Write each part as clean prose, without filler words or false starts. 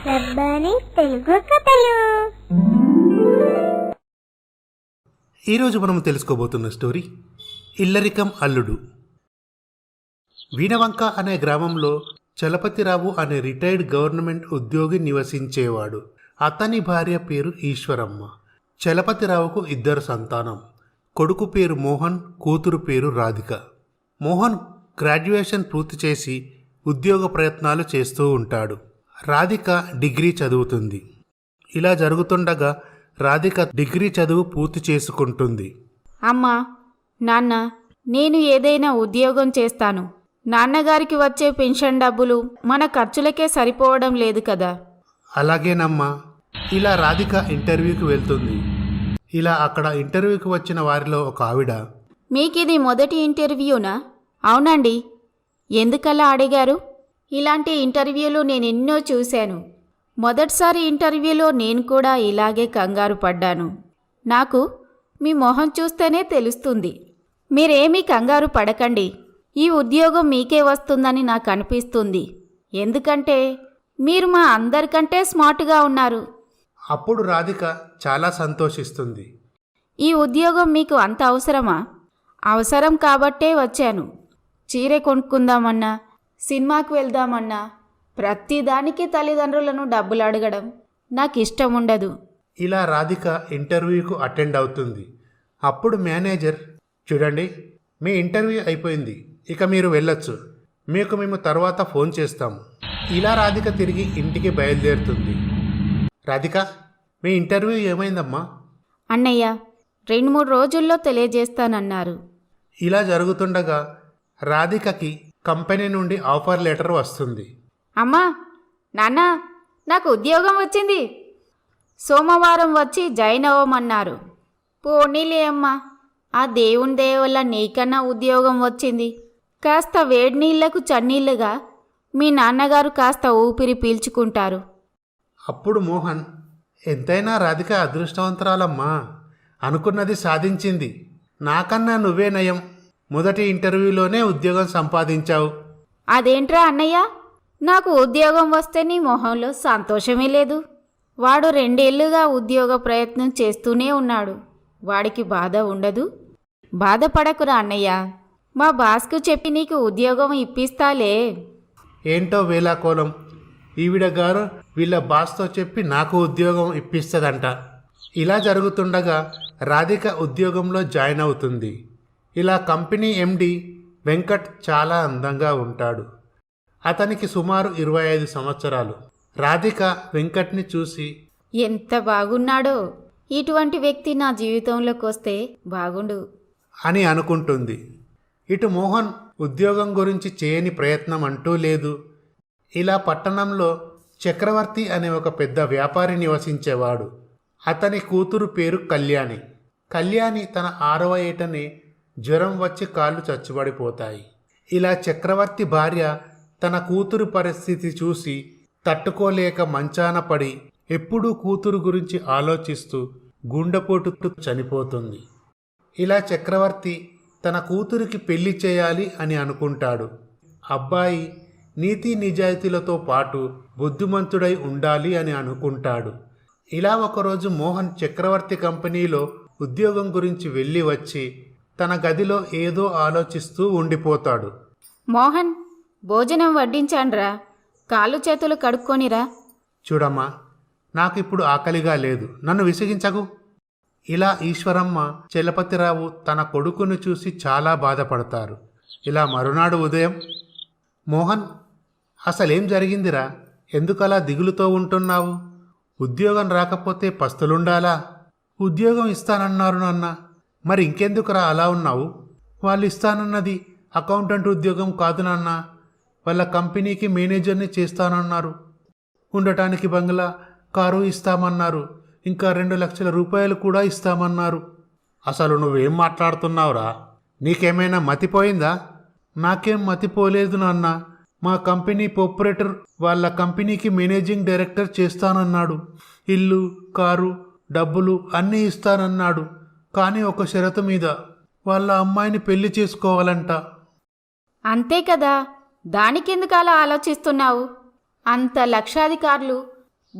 రబ్బాని తెలుగు కథలు. ఈరోజు మనం తెలుసుకోబోతున్న స్టోరీ ఇల్లరికం అల్లుడు. వీణవంక అనే గ్రామంలో చలపతిరావు అనే రిటైర్డ్ గవర్నమెంట్ ఉద్యోగి నివసించేవాడు. అతని భార్య పేరు ఈశ్వరమ్మ. చలపతిరావుకు 2 సంతానం. కొడుకు పేరు మోహన్, కూతురు పేరు రాధిక. మోహన్ గ్రాడ్యుయేషన్ పూర్తి చేసి ఉద్యోగ ప్రయత్నాలు చేస్తూ ఉంటాడు. రాధిక డిగ్రీ చదువుతుంది. ఇలా జరుగుతుండగా రాధిక డిగ్రీ చదువు పూర్తి చేసుకుంటుంది. అమ్మా, నాన్న, నేను ఏదైనా ఉద్యోగం చేస్తాను. నాన్నగారికి వచ్చే పెన్షన్ డబ్బులు మన ఖర్చులకే సరిపోవడం లేదు కదా. అలాగేనమ్మా. ఇలా రాధిక ఇంటర్వ్యూకి వెళ్తుంది. ఇలా అక్కడ ఇంటర్వ్యూకి వచ్చిన వారిలో ఒక ఆవిడ, మీకిది మొదటి ఇంటర్వ్యూనా? అవునండి. ఎందుకలా అడిగారు? ఇలాంటి ఇంటర్వ్యూలు నేను ఎన్నో చూశాను. మొదటిసారి ఇంటర్వ్యూలో నేను కూడా ఇలాగే కంగారు పడ్డాను. నాకు మీ మొహం చూస్తేనే తెలుస్తుంది. మీరేమీ కంగారు పడకండి. ఈ ఉద్యోగం మీకే వస్తుందని నాకు అనిపిస్తుంది. ఎందుకంటే మీరు మా అందరికంటే స్మార్ట్గా ఉన్నారు. అప్పుడు రాధిక చాలా సంతోషిస్తుంది. ఈ ఉద్యోగం మీకు అంత అవసరమా? అవసరం కాబట్టే వచ్చాను. చీర కొనుక్కుందామన్నా, సినిమాకి వెళ్దామన్నా ప్రతిదానికి తల్లిదండ్రులను డబ్బులు అడగడం నాకు ఇష్టం ఉండదు. ఇలా రాధిక ఇంటర్వ్యూకు అటెండ్ అవుతుంది. అప్పుడు మేనేజర్, చూడండి, మీ ఇంటర్వ్యూ అయిపోయింది, ఇక మీరు వెళ్ళొచ్చు. మేము తర్వాత ఫోన్ చేస్తాము. ఇలా రాధిక తిరిగి ఇంటికి బయలుదేరుతుంది. రాధిక, మీ ఇంటర్వ్యూ ఏమైందమ్మా? అన్నయ్య, 2-3 రోజుల్లో తెలియజేస్తానన్నారు. ఇలా జరుగుతుండగా రాధికకి కంపెనీ నుండి ఆఫర్ లెటర్ వస్తుంది. అమ్మా, నాన్న, నాకు ఉద్యోగం వచ్చింది. సోమవారం వచ్చి జాయిన్ అవ్వమన్నారు. పోనీలే అమ్మా, ఆ దేవుని దయ వల్ల నీకన్నా ఉద్యోగం వచ్చింది. కాస్త వేడి నీళ్లకు చన్నీళ్లుగా మీ నాన్నగారు కాస్త ఊపిరి పీల్చుకుంటారు. అప్పుడు మోహన్, ఎంతైనా రాధిక అదృష్టవంతురాలమ్మా, అనుకున్నది సాధించింది. నాకన్నా నువ్వే నయం, మొదటి ఇంటర్వ్యూలోనే ఉద్యోగం సంపాదించావు. అదేంట్రా అన్నయ్య, నాకు ఉద్యోగం వస్తే నీ మొహంలో సంతోషమే లేదు. వాడు 2 ఏళ్లుగా ఉద్యోగ ప్రయత్నం చేస్తూనే ఉన్నాడు. వాడికి బాధ ఉండదు? బాధపడకురా అన్నయ్య, మా బాస్కు చెప్పి నీకు ఉద్యోగం ఇప్పిస్తాలే. ఏంటో వేలాకోలం, ఈవిడ గారు వీళ్ళ బాస్తో చెప్పి నాకు ఉద్యోగం ఇప్పిస్తుందంట. ఇలా జరుగుతుండగా రాధిక ఉద్యోగంలో జాయిన్ అవుతుంది. ఇలా కంపెనీ ఎండి వెంకట్ చాలా అందంగా ఉంటాడు. అతనికి సుమారు 25 సంవత్సరాలు. రాధిక వెంకట్ని చూసి, ఎంత బాగున్నాడో, ఇటువంటి వ్యక్తి నా జీవితంలోకి వస్తే బాగుండు అని అనుకుంటుంది. ఇటు మోహన్ ఉద్యోగం గురించి చేయని ప్రయత్నం అంటూ లేదు. ఇలా పట్టణంలో చక్రవర్తి అనే ఒక పెద్ద వ్యాపారి నివసించేవాడు. అతని కూతురు పేరు కళ్యాణి. కళ్యాణి తన 6వ ఏటనే జ్వరం వచ్చి కాళ్ళు చచ్చుబడిపోతాయి. ఇలా చక్రవర్తి భార్య తన కూతురు పరిస్థితి చూసి తట్టుకోలేక మంచాన పడి ఎప్పుడూ కూతురు గురించి ఆలోచిస్తూ గుండెపోటుతో చనిపోతుంది. ఇలా చక్రవర్తి తన కూతురికి పెళ్లి చేయాలి అని అనుకుంటాడు. అబ్బాయి నీతి నిజాయితీలతో పాటు బుద్ధిమంతుడై ఉండాలి అని అనుకుంటాడు. ఇలా ఒకరోజు మోహన్ చక్రవర్తి కంపెనీలో ఉద్యోగం గురించి వెళ్ళి వచ్చి తన గదిలో ఏదో ఆలోచిస్తూ ఉండిపోతాడు. మోహన్, భోజనం వడ్డించాన్రా, కాళ్ళు చేతులు కడుక్కొనిరా. చూడమ్మా, నాకిప్పుడు ఆకలిగా లేదు, నన్ను విసిగించకు. ఇలా ఈశ్వరమ్మ, చలపతిరావు తన కొడుకును చూసి చాలా బాధపడతారు. ఇలా మరునాడు ఉదయం, మోహన్, అసలేం జరిగిందిరా? ఎందుకలా దిగులుతో ఉంటున్నావు? ఉద్యోగం రాకపోతే పస్తులుండాలా? ఉద్యోగం ఇస్తానన్నారు నాన్న, మరి ఇంకెందుకురా అలా ఉన్నావు? వాళ్ళు ఇస్తానన్నది అకౌంటెంట్ ఉద్యోగం కాదు నాన్న, వాళ్ళ కంపెనీకి మేనేజర్ని చేస్తానన్నారు. ఉండటానికి బంగ్లా, కారు ఇస్తామన్నారు. ఇంకా 2 లక్షల రూపాయలు కూడా ఇస్తామన్నారు. అసలు నువ్వేం మాట్లాడుతున్నావురా? నీకేమైనా మతిపోయిందా? నాకేం మతిపోలేదు నాన్న. మా కంపెనీ ప్రొపరేటర్ వాళ్ళ కంపెనీకి మేనేజింగ్ డైరెక్టర్ చేస్తానన్నాడు. ఇల్లు, కారు, డబ్బులు అన్నీ ఇస్తానన్నాడు. కానీ ఒక షరతు మీద, వాళ్ళ అమ్మాయిని పెళ్లి చేసుకోవాలంట. అంతే కదా, దానికెందుకు అలా ఆలోచిస్తున్నావు? అంత లక్షాధికారులు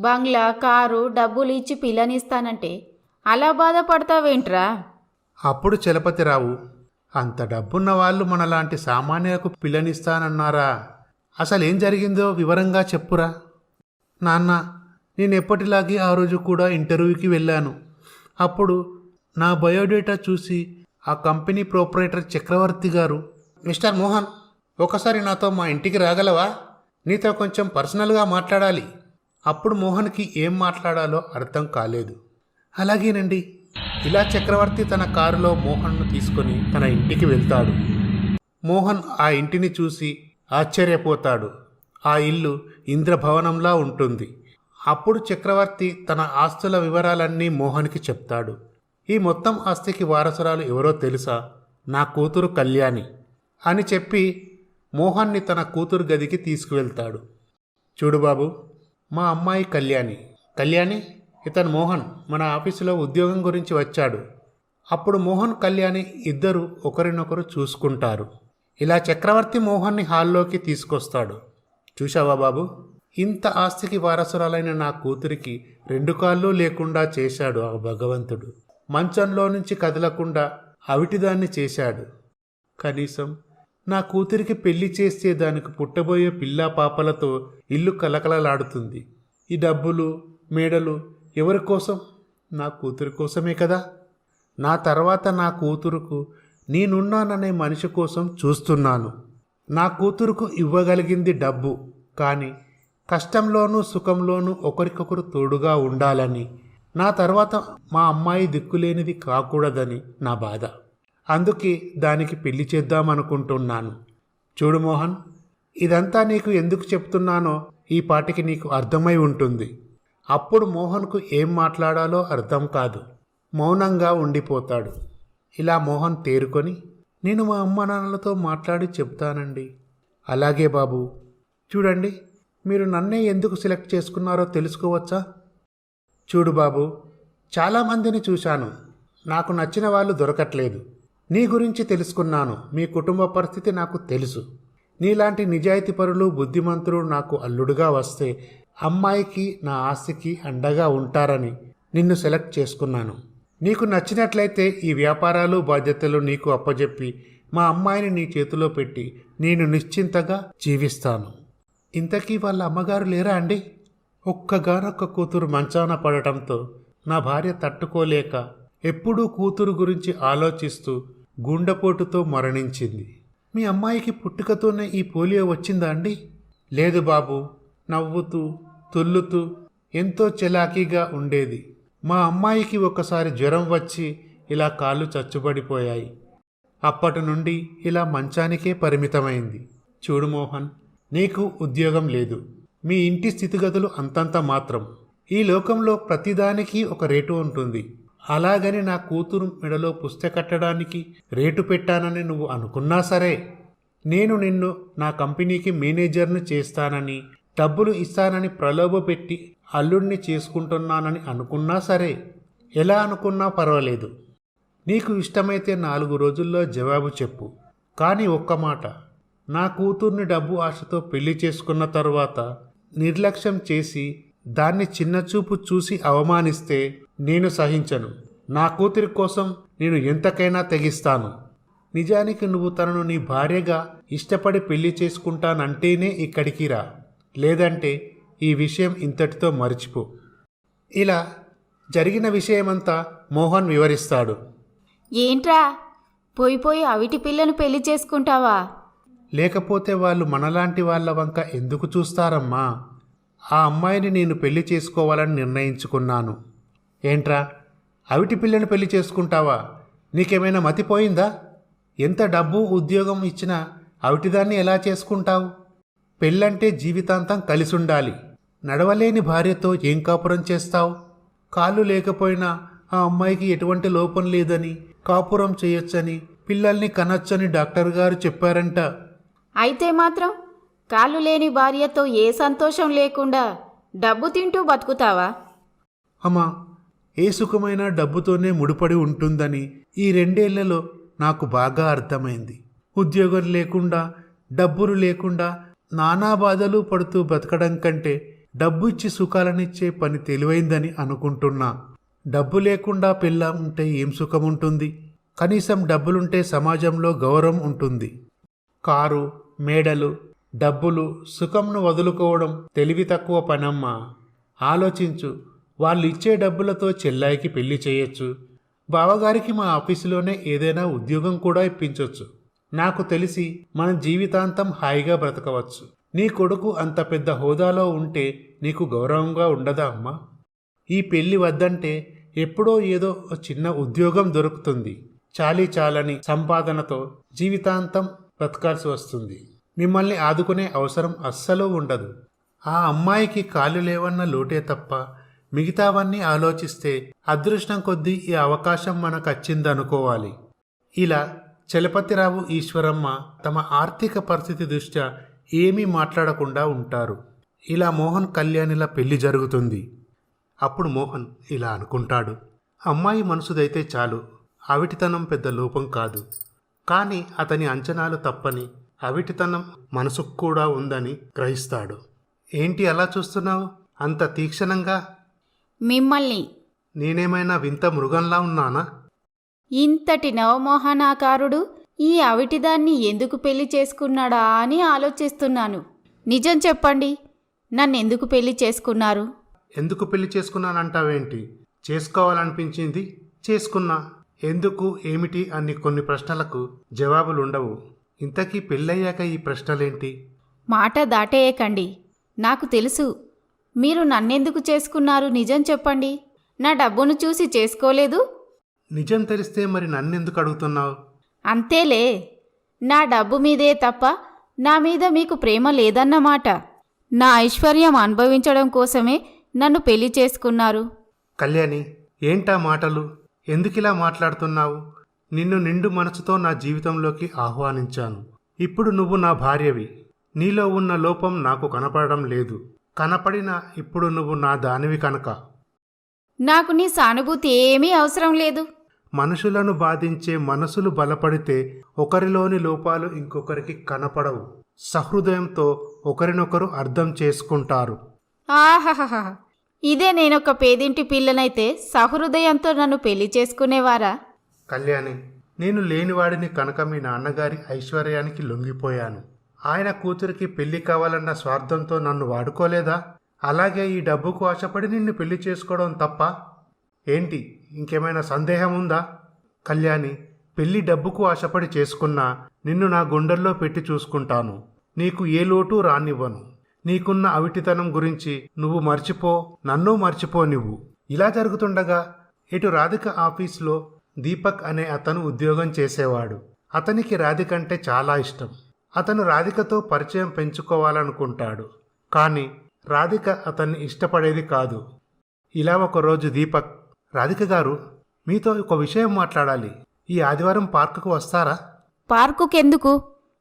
బంగ్లా, కారు, డబ్బులు ఇచ్చి పిల్లనిస్తానంటే అలా బాధపడతావేంట్రా? అప్పుడు చలపతిరావు, అంత డబ్బున్న వాళ్ళు మనలాంటి సామాన్యులకు పిల్లనిస్తానన్నారా? అసలేం జరిగిందో వివరంగా చెప్పురా. నాన్న, నేను ఎప్పటిలాగే ఆ రోజు కూడా ఇంటర్వ్యూకి వెళ్ళాను. అప్పుడు నా బయోడేటా చూసి ఆ కంపెనీ ప్రొపరేటర్ చక్రవర్తి గారు, మిస్టర్ మోహన్, ఒకసారి నాతో మా ఇంటికి రాగలవా? నీతో కొంచెం పర్సనల్గా మాట్లాడాలి. అప్పుడు మోహన్కి ఏం మాట్లాడాలో అర్థం కాలేదు. అలాగేనండి. ఇలా చక్రవర్తి తన కారులో మోహన్ను తీసుకొని తన ఇంటికి వెళ్తాడు. మోహన్ ఆ ఇంటిని చూసి ఆశ్చర్యపోతాడు. ఆ ఇల్లు ఇంద్రభవనంలా ఉంటుంది. అప్పుడు చక్రవర్తి తన ఆస్తుల వివరాలన్నీ మోహన్కి చెప్తాడు. ఈ మొత్తం ఆస్తికి వారసురాలు ఎవరో తెలుసా? నా కూతురు కళ్యాణి అని చెప్పి మోహన్ని తన కూతురు గదికి తీసుకువెళ్తాడు. చూడు బాబు, మా అమ్మాయి కళ్యాణి, ఇతను మోహన్ మన ఆఫీసులో ఉద్యోగం గురించి వచ్చాడు. అప్పుడు మోహన్, కళ్యాణి ఇద్దరు ఒకరినొకరు చూసుకుంటారు. ఇలా చక్రవర్తి మోహన్ని హాల్లోకి తీసుకొస్తాడు. చూశావా బాబు, ఇంత ఆస్తికి వారసురాలైన నా కూతురికి 2 కాళ్ళు లేకుండా చేశాడు ఆ భగవంతుడు. మంచంలో నుంచి కదలకుండా అవిటిదాన్ని చేశాడు. కనీసం నా కూతురికి పెళ్లి చేస్తే దానికి పుట్టబోయే పిల్లా పాపలతో ఇల్లు కలకలలాడుతుంది. ఈ డబ్బులు, మేడలు ఎవరి కోసం? నా కూతురి కోసమే కదా. నా తర్వాత నా కూతురుకు నేనున్నాననే మనిషి కోసం చూస్తున్నాను. నా కూతురుకు ఇవ్వగలిగింది డబ్బు, కానీ కష్టంలోనూ సుఖంలోనూ ఒకరికొకరు తోడుగా ఉండాలని, నా తర్వాత మా అమ్మాయి దిక్కులేనిది కాకూడదని నా బాధ. అందుకే దానికి పెళ్లి చేద్దామనుకుంటున్నాను. చూడు మోహన్, ఇదంతా నీకు ఎందుకు చెప్తున్నానో ఈ పాటికి నీకు అర్థమై ఉంటుంది. అప్పుడు మోహన్కు ఏం మాట్లాడాలో అర్థం కాదు. మౌనంగా ఉండిపోతాడు. ఇలా మోహన్ తేరుకొని, నేను మా అమ్మ నాన్నలతో మాట్లాడి చెప్తానండి. అలాగే బాబు. చూడండి, మీరు నన్నే ఎందుకు సెలెక్ట్ చేసుకున్నారో తెలుసుకోవచ్చా? చూడు బాబు, చాలామందిని చూశాను. నాకు నచ్చిన వాళ్ళు దొరకట్లేదు. నీ గురించి తెలుసుకున్నాను. మీ కుటుంబ పరిస్థితి నాకు తెలుసు. నీలాంటి నిజాయితీపరులు, బుద్ధిమంతులు నాకు అల్లుడుగా వస్తే అమ్మాయికి, నా ఆస్తికి అండగా ఉంటారని నిన్ను సెలెక్ట్ చేసుకున్నాను. నీకు నచ్చినట్లయితే ఈ వ్యాపారాలు, బాధ్యతలు నీకు అప్పజెప్పి మా అమ్మాయిని నీ చేతిలో పెట్టి నేను నిశ్చింతగా జీవిస్తాను. ఇంతకీ వాళ్ళ అమ్మగారు లేరా అండి? ఒక్కగానొక్క కూతురు మంచాన పడటంతో నా భార్య తట్టుకోలేక ఎప్పుడూ కూతురు గురించి ఆలోచిస్తూ గుండెపోటుతో మరణించింది. మీ అమ్మాయికి పుట్టుకతోనే ఈ పోలియో వచ్చిందా అండి? లేదు బాబు. నవ్వుతూ, తుల్లుతూ, ఎంతో చలాకీగా ఉండేది. మా అమ్మాయికి ఒకసారి జ్వరం వచ్చి ఇలా కాళ్ళు చచ్చుబడిపోయాయి. అప్పటి నుండి ఇలా మంచానికే పరిమితమైంది. చూడు మోహన్, నీకు ఉద్యోగం లేదు. మీ ఇంటి స్థితిగతులు అంతంత మాత్రం. ఈ లోకంలో ప్రతిదానికి ఒక రేటు ఉంటుంది. అలాగని నా కూతురు మెడలో పుస్తక కట్టడానికి రేటు పెట్టానని నువ్వు అనుకున్నా సరే, నేను నిన్ను నా కంపెనీకి మేనేజర్ను చేస్తానని, డబ్బులు ఇస్తానని ప్రలోభపెట్టి అల్లుడిని చేసుకుంటున్నానని అనుకున్నా సరే, ఎలా అనుకున్నా పర్వాలేదు. నీకు ఇష్టమైతే 4 రోజుల్లో జవాబు చెప్పు. కానీ ఒక్క మాట, నా కూతుర్ని డబ్బు ఆశతో పెళ్లి చేసుకున్న తరువాత నిర్లక్ష్యం చేసి దాన్ని చిన్నచూపు చూసి అవమానిస్తే నేను సహించను. నా కూతురి కోసం నేను ఎంతకైనా తెగిస్తాను. నిజానికి నువ్వు తనను నీ భార్యగా ఇష్టపడి పెళ్లి చేసుకుంటానంటేనే ఇక్కడికి రా. లేదంటే ఈ విషయం ఇంతటితో మర్చిపో. ఇలా జరిగిన విషయమంతా మోహన్ వివరిస్తాడు. ఏంట్రా, పోయి అవిటి పిల్లను పెళ్లి చేసుకుంటావా? లేకపోతే వాళ్ళు మనలాంటి వాళ్ళ వంక ఎందుకు చూస్తారమ్మా? ఆ అమ్మాయిని నేను పెళ్లి చేసుకోవాలని నిర్ణయించుకున్నాను. ఏంట్రా, అవిటి పిల్లని పెళ్లి చేసుకుంటావా? నీకేమైనా మతిపోయిందా? ఎంత డబ్బు, ఉద్యోగం ఇచ్చినా అవిటిదాన్ని ఎలా చేసుకుంటావు? పెళ్ళంటే జీవితాంతం కలిసుండాలి. నడవలేని భార్యతో ఏం కాపురం చేస్తావు? కాళ్ళు లేకపోయినా ఆ అమ్మాయికి ఎటువంటి లోపం లేదని, కాపురం చేయొచ్చని, పిల్లల్ని కనొచ్చని డాక్టర్ గారు చెప్పారంట. అయితే మాత్రం కాళ్ళు లేని భార్యతో ఏ సంతోషం లేకుండా డబ్బు తింటూ బతుకుతావా? అమ్మా, ఏ సుఖమైనా డబ్బుతోనే ముడిపడి ఉంటుందని ఈ 2 ఏళ్లలో నాకు బాగా అర్థమైంది. ఉద్యోగం లేకుండా, డబ్బులు లేకుండా నానా బాధలు పడుతూ బతకడం కంటే డబ్బు ఇచ్చి సుఖాలనిచ్చే పని తెలివైందని అనుకుంటున్నా. డబ్బు లేకుండా పెళ్ళాం ఉంటే ఏం సుఖం ఉంటుంది? కనీసం డబ్బులుంటే సమాజంలో గౌరవం ఉంటుంది. కారు, మేడలు, డబ్బులు, సుఖంను వదులుకోవడం తెలివి తక్కువ పనమ్మా. ఆలోచించు. వాళ్ళు ఇచ్చే డబ్బులతో చెల్లాయికి పెళ్లి చేయొచ్చు. బావగారికి మా ఆఫీసులోనే ఏదైనా ఉద్యోగం కూడా ఇప్పించవచ్చు. నాకు తెలిసి మన జీవితాంతం హాయిగా బ్రతకవచ్చు. నీ కొడుకు అంత పెద్ద హోదాలో ఉంటే నీకు గౌరవంగా ఉండదా అమ్మా? ఈ పెళ్లి వద్దంటే ఎప్పుడో ఏదో చిన్న ఉద్యోగం దొరుకుతుంది. చాలని సంపాదనతో జీవితాంతం బ్రతకాల్సి వస్తుంది. మిమ్మల్ని ఆదుకునే అవసరం అస్సలు ఉండదు. ఆ అమ్మాయికి కాళ్ళు లేవన్న లోటే తప్ప మిగతావన్నీ ఆలోచిస్తే అదృష్టం కొద్దీ ఈ అవకాశం మనకచ్చిందనుకోవాలి. ఇలా చలపతిరావు, ఈశ్వరమ్మ తమ ఆర్థిక పరిస్థితి దృష్ట్యా ఏమీ మాట్లాడకుండా ఉంటారు. ఇలా మోహన్, కళ్యాణిల పెళ్లి జరుగుతుంది. అప్పుడు మోహన్ ఇలా అనుకుంటాడు, అమ్మాయి మనసుదైతే చాలు, అవిటితనం పెద్ద లోపం కాదు. కానీ అతని అంచనాలు తప్పని, అవిటితనం మనసుకు కూడా ఉందని గ్రహిస్తాడు. ఏంటి అలా చూస్తున్నావు అంత తీక్షణంగా? మిమ్మల్ని. నేనేమైనా వింత మృగంలా ఉన్నానా? ఇంతటి నవమోహనాకారుడు ఈ అవిటిదాన్ని ఎందుకు పెళ్లి చేసుకున్నాడా అని ఆలోచిస్తున్నాను. నిజం చెప్పండి, నన్నెందుకు పెళ్లి చేసుకున్నారు? ఎందుకు పెళ్లి చేసుకున్నానంటావేంటి? చేసుకోవాలనిపించింది, చేసుకున్నా. ఎందుకు, ఏమిటి అని కొన్ని ప్రశ్నలకు జవాబులుండవు. ఇంతకీ పెళ్ళయ్యాక ఈ ప్రశ్నలేంటి? మాట దాటేయకండి. నాకు తెలుసు మీరు నన్నెందుకు చేసుకున్నారు. నిజం చెప్పండి. నా డబ్బును చూసి చేసుకోలేదు. నిజం తెలిస్తే మరి నన్నెందుకు అడుగుతున్నావు? అంతేలే, నా డబ్బు మీదే తప్ప నా మీద మీకు ప్రేమ లేదన్నమాట. నా ఐశ్వర్యం అనుభవించడం కోసమే నన్ను పెళ్లి చేసుకున్నారు. కళ్యాణి, ఏంటా మాటలు? ఎందుకిలా మాట్లాడుతున్నావు? నిన్ను నిండు మనసుతో నా జీవితంలోకి ఆహ్వానించాను. ఇప్పుడు నువ్వు నా భార్యవి. నీలో ఉన్న లోపం నాకు కనపడడం లేదు. కనపడినా ఇప్పుడు నువ్వు నా దానివి కనుక. నాకు నీ సానుభూతి ఏమీ అవసరం లేదు. మనుషులను బాధించే మనసులు బలపడితే ఒకరిలోని లోపాలు ఇంకొకరికి కనపడవు. సహృదయంతో ఒకరినొకరు అర్థం చేసుకుంటారు. ఆహాహా, ఇదే నేనొక పేదింటి పిల్లనైతే సహృదయంతో నన్ను పెళ్లి చేసుకునేవారా? కళ్యాణి, నేను లేనివాడిని కనుక మీ నాన్నగారి ఐశ్వర్యానికి లొంగిపోయాను. ఆయన కూతురికి పెళ్లి కావాలన్న స్వార్థంతో నన్ను వాడుకోలేదా? అలాగే ఈ డబ్బుకు ఆశపడి నిన్ను పెళ్లి చేసుకోవడం తప్ప? ఏంటి, ఇంకేమైనా సందేహం ఉందా? కళ్యాణి, పెళ్లి డబ్బుకు ఆశపడి చేసుకున్నా నిన్ను నా గుండెల్లో పెట్టి చూసుకుంటాను. నీకు ఏ లోటు రానివ్వను. నీకున్న అవిటితనం గురించి నువ్వు మర్చిపో, నన్ను మర్చిపో నువ్వు. ఇలా జరుగుతుండగా ఇటు రాధిక ఆఫీస్లో దీపక్ అనే అతను ఉద్యోగం చేసేవాడు. అతనికి రాధిక అంటే చాలా ఇష్టం. అతను రాధికతో పరిచయం పెంచుకోవాలనుకుంటాడు. కానీ రాధిక అతన్ని ఇష్టపడేది కాదు. ఇలా ఒకరోజు దీపక్, రాధిక గారు, మీతో ఒక విషయం మాట్లాడాలి. ఈ ఆదివారం పార్కుకు వస్తారా? పార్కుకెందుకు?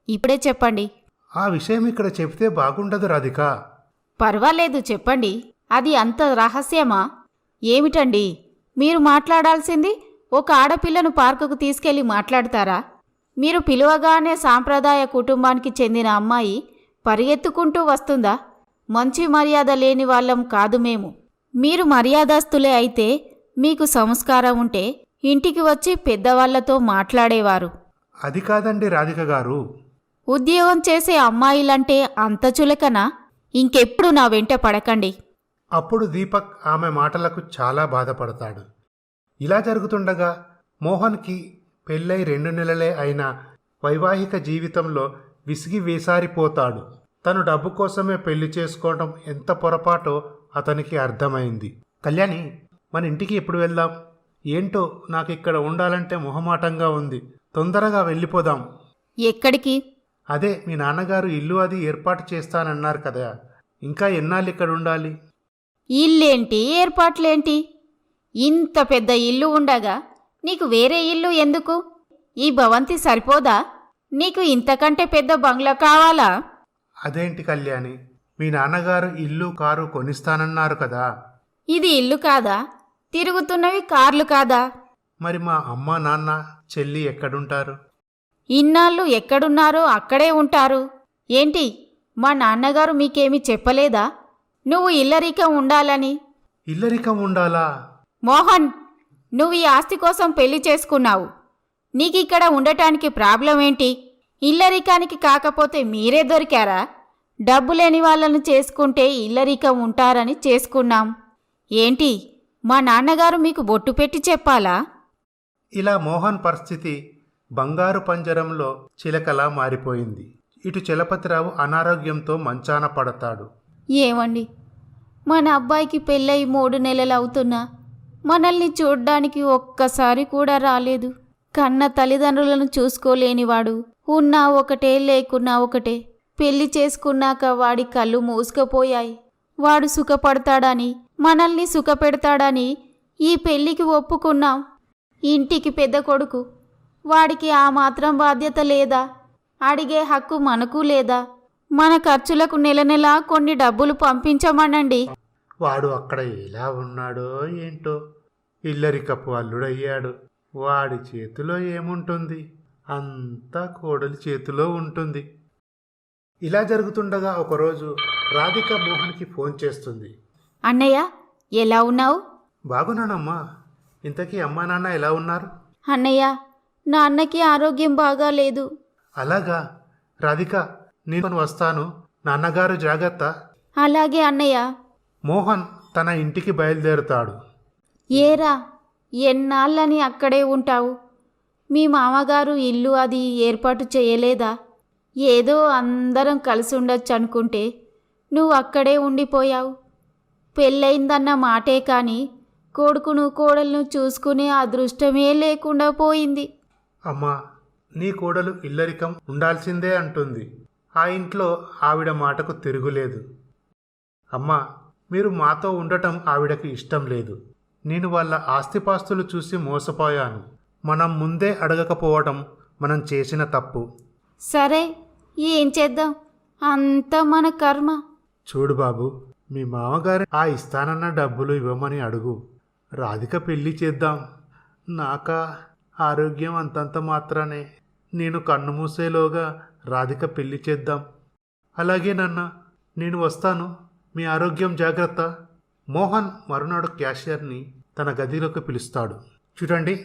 ఇప్పుడే చెప్పండి. ఆ విషయం ఇక్కడ చెబితే బాగుండదు రాధిక. పర్వాలేదు, చెప్పండి. అది అంత రహస్యమా? ఏమిటండి మీరు మాట్లాడాల్సింది? ఒక ఆడపిల్లను పార్కుకు తీసుకెళ్లి మాట్లాడతారా? మీరు పిలువగానే సాంప్రదాయ కుటుంబానికి చెందిన అమ్మాయి పరిగెత్తుకుంటూ వస్తుందా? మంచి మర్యాద లేని వాళ్ళం కాదు మేము. మీరు మర్యాదస్తులే అయితే, మీకు సంస్కారం ఉంటే ఇంటికి వచ్చి పెద్దవాళ్లతో మాట్లాడేవారు. అది కాదండి రాధిక గారు. ఉద్యోగం చేసే అమ్మాయిలంటే అంత చులకనా? ఇంకెప్పుడు నా వెంట పడకండి. అప్పుడు దీపక్ ఆమె మాటలకు చాలా బాధపడతాడు. ఇలా జరుగుతుండగా మోహన్కి పెళ్ళై 2 నెలలే అయినా వైవాహిక జీవితంలో విసిగి వేసారిపోతాడు. తను డబ్బు కోసమే పెళ్లి చేసుకోవడం ఎంత పొరపాటో అతనికి అర్థమైంది. కళ్యాణి, మన ఇంటికి ఎప్పుడు వెళ్దాం? ఏంటో నాకు ఇక్కడ ఉండాలంటే మొహమాటంగా ఉంది. తొందరగా వెళ్ళిపోదాం. ఎక్కడికి? అదే మీ నాన్నగారు ఇల్లు అది ఏర్పాటు చేస్తానన్నారు కదా, ఇంకా ఎన్నాళ్ళు ఇక్కడ ఉండాలి? ఇల్లేంటి, ఏర్పాట్లేంటి? ఇంత పెద్ద ఇల్లు ఉండగా నీకు వేరే ఇల్లు ఎందుకు? ఈ భవంతి సరిపోదా? నీకు ఇంతకంటే పెద్ద బంగ్లా కావాలా? అదేంటి కళ్యాణి, మీ నాన్నగారు ఇల్లు, కారు కొనిస్తానన్నారు కదా. ఇది ఇల్లు కాదా? తిరుగుతున్నవి కార్లు కాదా? మరి మా అమ్మ, నాన్న, చెల్లి ఎక్కడుంటారు? ఇన్నాళ్ళు ఎక్కడున్నారో అక్కడే ఉంటారు. ఏంటి, మా నాన్నగారు మీకేమీ చెప్పలేదా? నువ్వు ఇల్లరికం ఉండాలని. ఇల్లరికం ఉండాలా? మోహన్, నువ్వు ఈ ఆస్తి కోసం పెళ్లి చేసుకున్నావు. నీకిక్కడ ఉండటానికి ప్రాబ్లం ఏంటి? ఇల్లరికానికి కాకపోతే మీరే దొరికారా? డబ్బు లేని వాళ్ళను చేసుకుంటే ఇల్లరికం ఉంటారని చేసుకున్నాం. ఏంటి, మా నాన్నగారు మీకు బొట్టు పెట్టి చెప్పాలా? ఇలా మోహన్ పరిస్థితి బంగారు పంజరంలో చిలకలా మారిపోయింది. ఇటు చలపతిరావు అనారోగ్యంతో మంచాన పడతాడు. ఏమండి, మన అబ్బాయికి పెళ్ళై 3 నెలలవుతున్నా మనల్ని చూడ్డానికి ఒక్కసారి కూడా రాలేదు. కన్న తల్లిదండ్రులను చూసుకోలేనివాడు ఉన్నా ఒకటే లేకున్నా ఒకటే. పెళ్లి చేసుకున్నాక వాడి కళ్ళు మూసుకుపోయాయి. వాడు సుఖపడతాడని, మనల్ని సుఖపెడతాడని ఈ పెళ్లికి ఒప్పుకున్నాం. ఇంటికి పెద్ద కొడుకు, వాడికి ఆ మాత్రం బాధ్యత లేదా? అడిగే హక్కు మనకు లేదా? మన ఖర్చులకు నెల నెలా కొన్ని డబ్బులు పంపించమనండి. వాడు అక్కడ ఎలా ఉన్నాడో ఏంటో, ఇల్లరికపు అల్లుడయ్యాడు. వాడి చేతిలో ఏముంటుంది? అంతా కోడలి చేతిలో ఉంటుంది. ఇలా జరుగుతుండగా ఒకరోజు రాధిక మోహన్కి ఫోన్ చేస్తుంది. అన్నయ్య, ఎలా ఉన్నావు? బాగున్నానమ్మా. ఇంతకీ అమ్మా నాన్న ఎలా ఉన్నారు? అన్నయ్య, నా అన్నకి ఆరోగ్యం బాగాలేదు. అలాగా? రాధిక, నేను వస్తాను. నాన్నగారు జాగ్రత్త. అలాగే అన్నయ్య. మోహన్ తన ఇంటికి బయలుదేరుతాడు. ఏరా, ఎన్నాళ్ళని అక్కడే ఉంటావు? మీ మామగారు ఇల్లు అది ఏర్పాటు చేయలేదా? ఏదో అందరం కలిసి ఉండొచ్చు అనుకుంటే నువ్వు అక్కడే ఉండిపోయావు. పెళ్ళయిందన్న మాటే కానీ కొడుకును కోడలను చూసుకునే అదృష్టమే లేకుండా పోయింది. అమ్మా, నీ కోడలు ఇల్లరికం ఉండాల్సిందే అంటుంది. ఆ ఇంట్లో ఆవిడ మాటకు తిరుగులేదు. అమ్మా, మీరు మాతో ఉండటం ఆవిడకి ఇష్టం లేదు. నేను వాళ్ళ ఆస్తిపాస్తులు చూసి మోసపోయాను. మనం ముందే అడగకపోవడం మనం చేసిన తప్పు. సరే, ఏం చేద్దాం? అంతా మన కర్మ. చూడు బాబు, మీ మామగారు ఆ ఇస్తానన్న డబ్బులు ఇవ్వమని అడుగు. రాధిక పెళ్లి చేద్దాం. నాకా ఆరోగ్యం అంతంత మాత్రానే. నేను కన్ను మూసేలోగా రాధిక పెళ్లి చేద్దాం. అలాగే నాన్న, నేను వస్తాను. మీ ఆరోగ్యం జాగ్రత్త. మోహన్ మరునాడు క్యాషియర్ని తన గదిలోకి పిలుస్తాడు. చూడండి,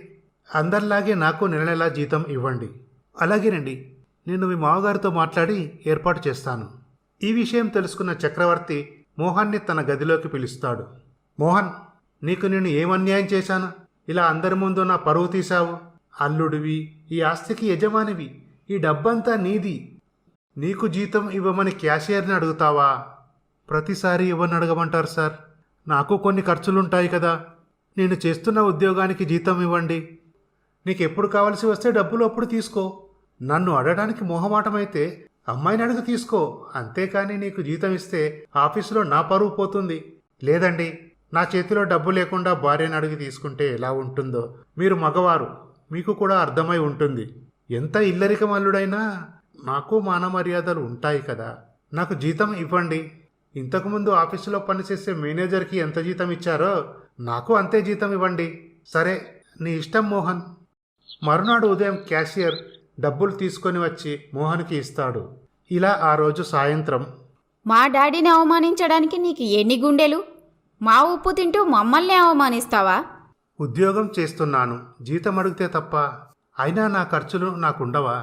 అందరిలాగే నాకు నెల నెలా జీతం ఇవ్వండి. అలాగేనండి, నేను మీ మామగారితో మాట్లాడి ఏర్పాటు చేస్తాను. ఈ విషయం తెలుసుకున్న చక్రవర్తి మోహన్ని తన గదిలోకి పిలుస్తాడు. మోహన్, నీకు నేను ఏమన్యాయం చేశాను? ఇలా అందరి ముందు నా పరువు తీశావు. అల్లుడివి, ఈ ఆస్తికి యజమానివి, ఈ డబ్బంతా నీది. నీకు జీతం ఇవ్వమని క్యాషియర్ని అడుగుతావా? ప్రతిసారి ఇవ్వని అడగమంటారు సార్. నాకు కొన్ని ఖర్చులుంటాయి కదా. నేను చేస్తున్న ఉద్యోగానికి జీతం ఇవ్వండి. నీకు ఎప్పుడు కావాల్సి వస్తే డబ్బులు అప్పుడు తీసుకో. నన్ను అడగడానికి మొహమాటమైతే అమ్మాయిని అడుగు తీసుకో. అంతేకాని నీకు జీతం ఇస్తే ఆఫీసులో నా పరువు పోతుంది. లేదండి, నా చేతిలో డబ్బు లేకుండా భార్యను అడిగి తీసుకుంటే ఎలా ఉంటుందో మీరు మగవారు, మీకు కూడా అర్థమై ఉంటుంది. ఎంత ఇల్లరికం అల్లుడైనా నాకు మాన మర్యాదలు ఉంటాయి కదా. నాకు జీతం ఇవ్వండి. ఇంతకుముందు ఆఫీసులో పనిచేసే మేనేజర్కి ఎంత జీతం ఇచ్చారో నాకు అంతే జీతం ఇవ్వండి. సరే, నీ ఇష్టం మోహన్. మరునాడు ఉదయం క్యాషియర్ డబ్బులు తీసుకొని వచ్చి మోహన్కి ఇస్తాడు. ఇలా ఆ రోజు సాయంత్రం, మా డాడీని అవమానించడానికి నీకు ఎన్ని గుండెలు? మా ఉప్పు తింటూ మమ్మల్ని అవమానిస్తావా? ఉద్యోగం చేస్తున్నాను, జీతం అడిగితే తప్ప. అయినా నా ఖర్చులు నాకుండవా?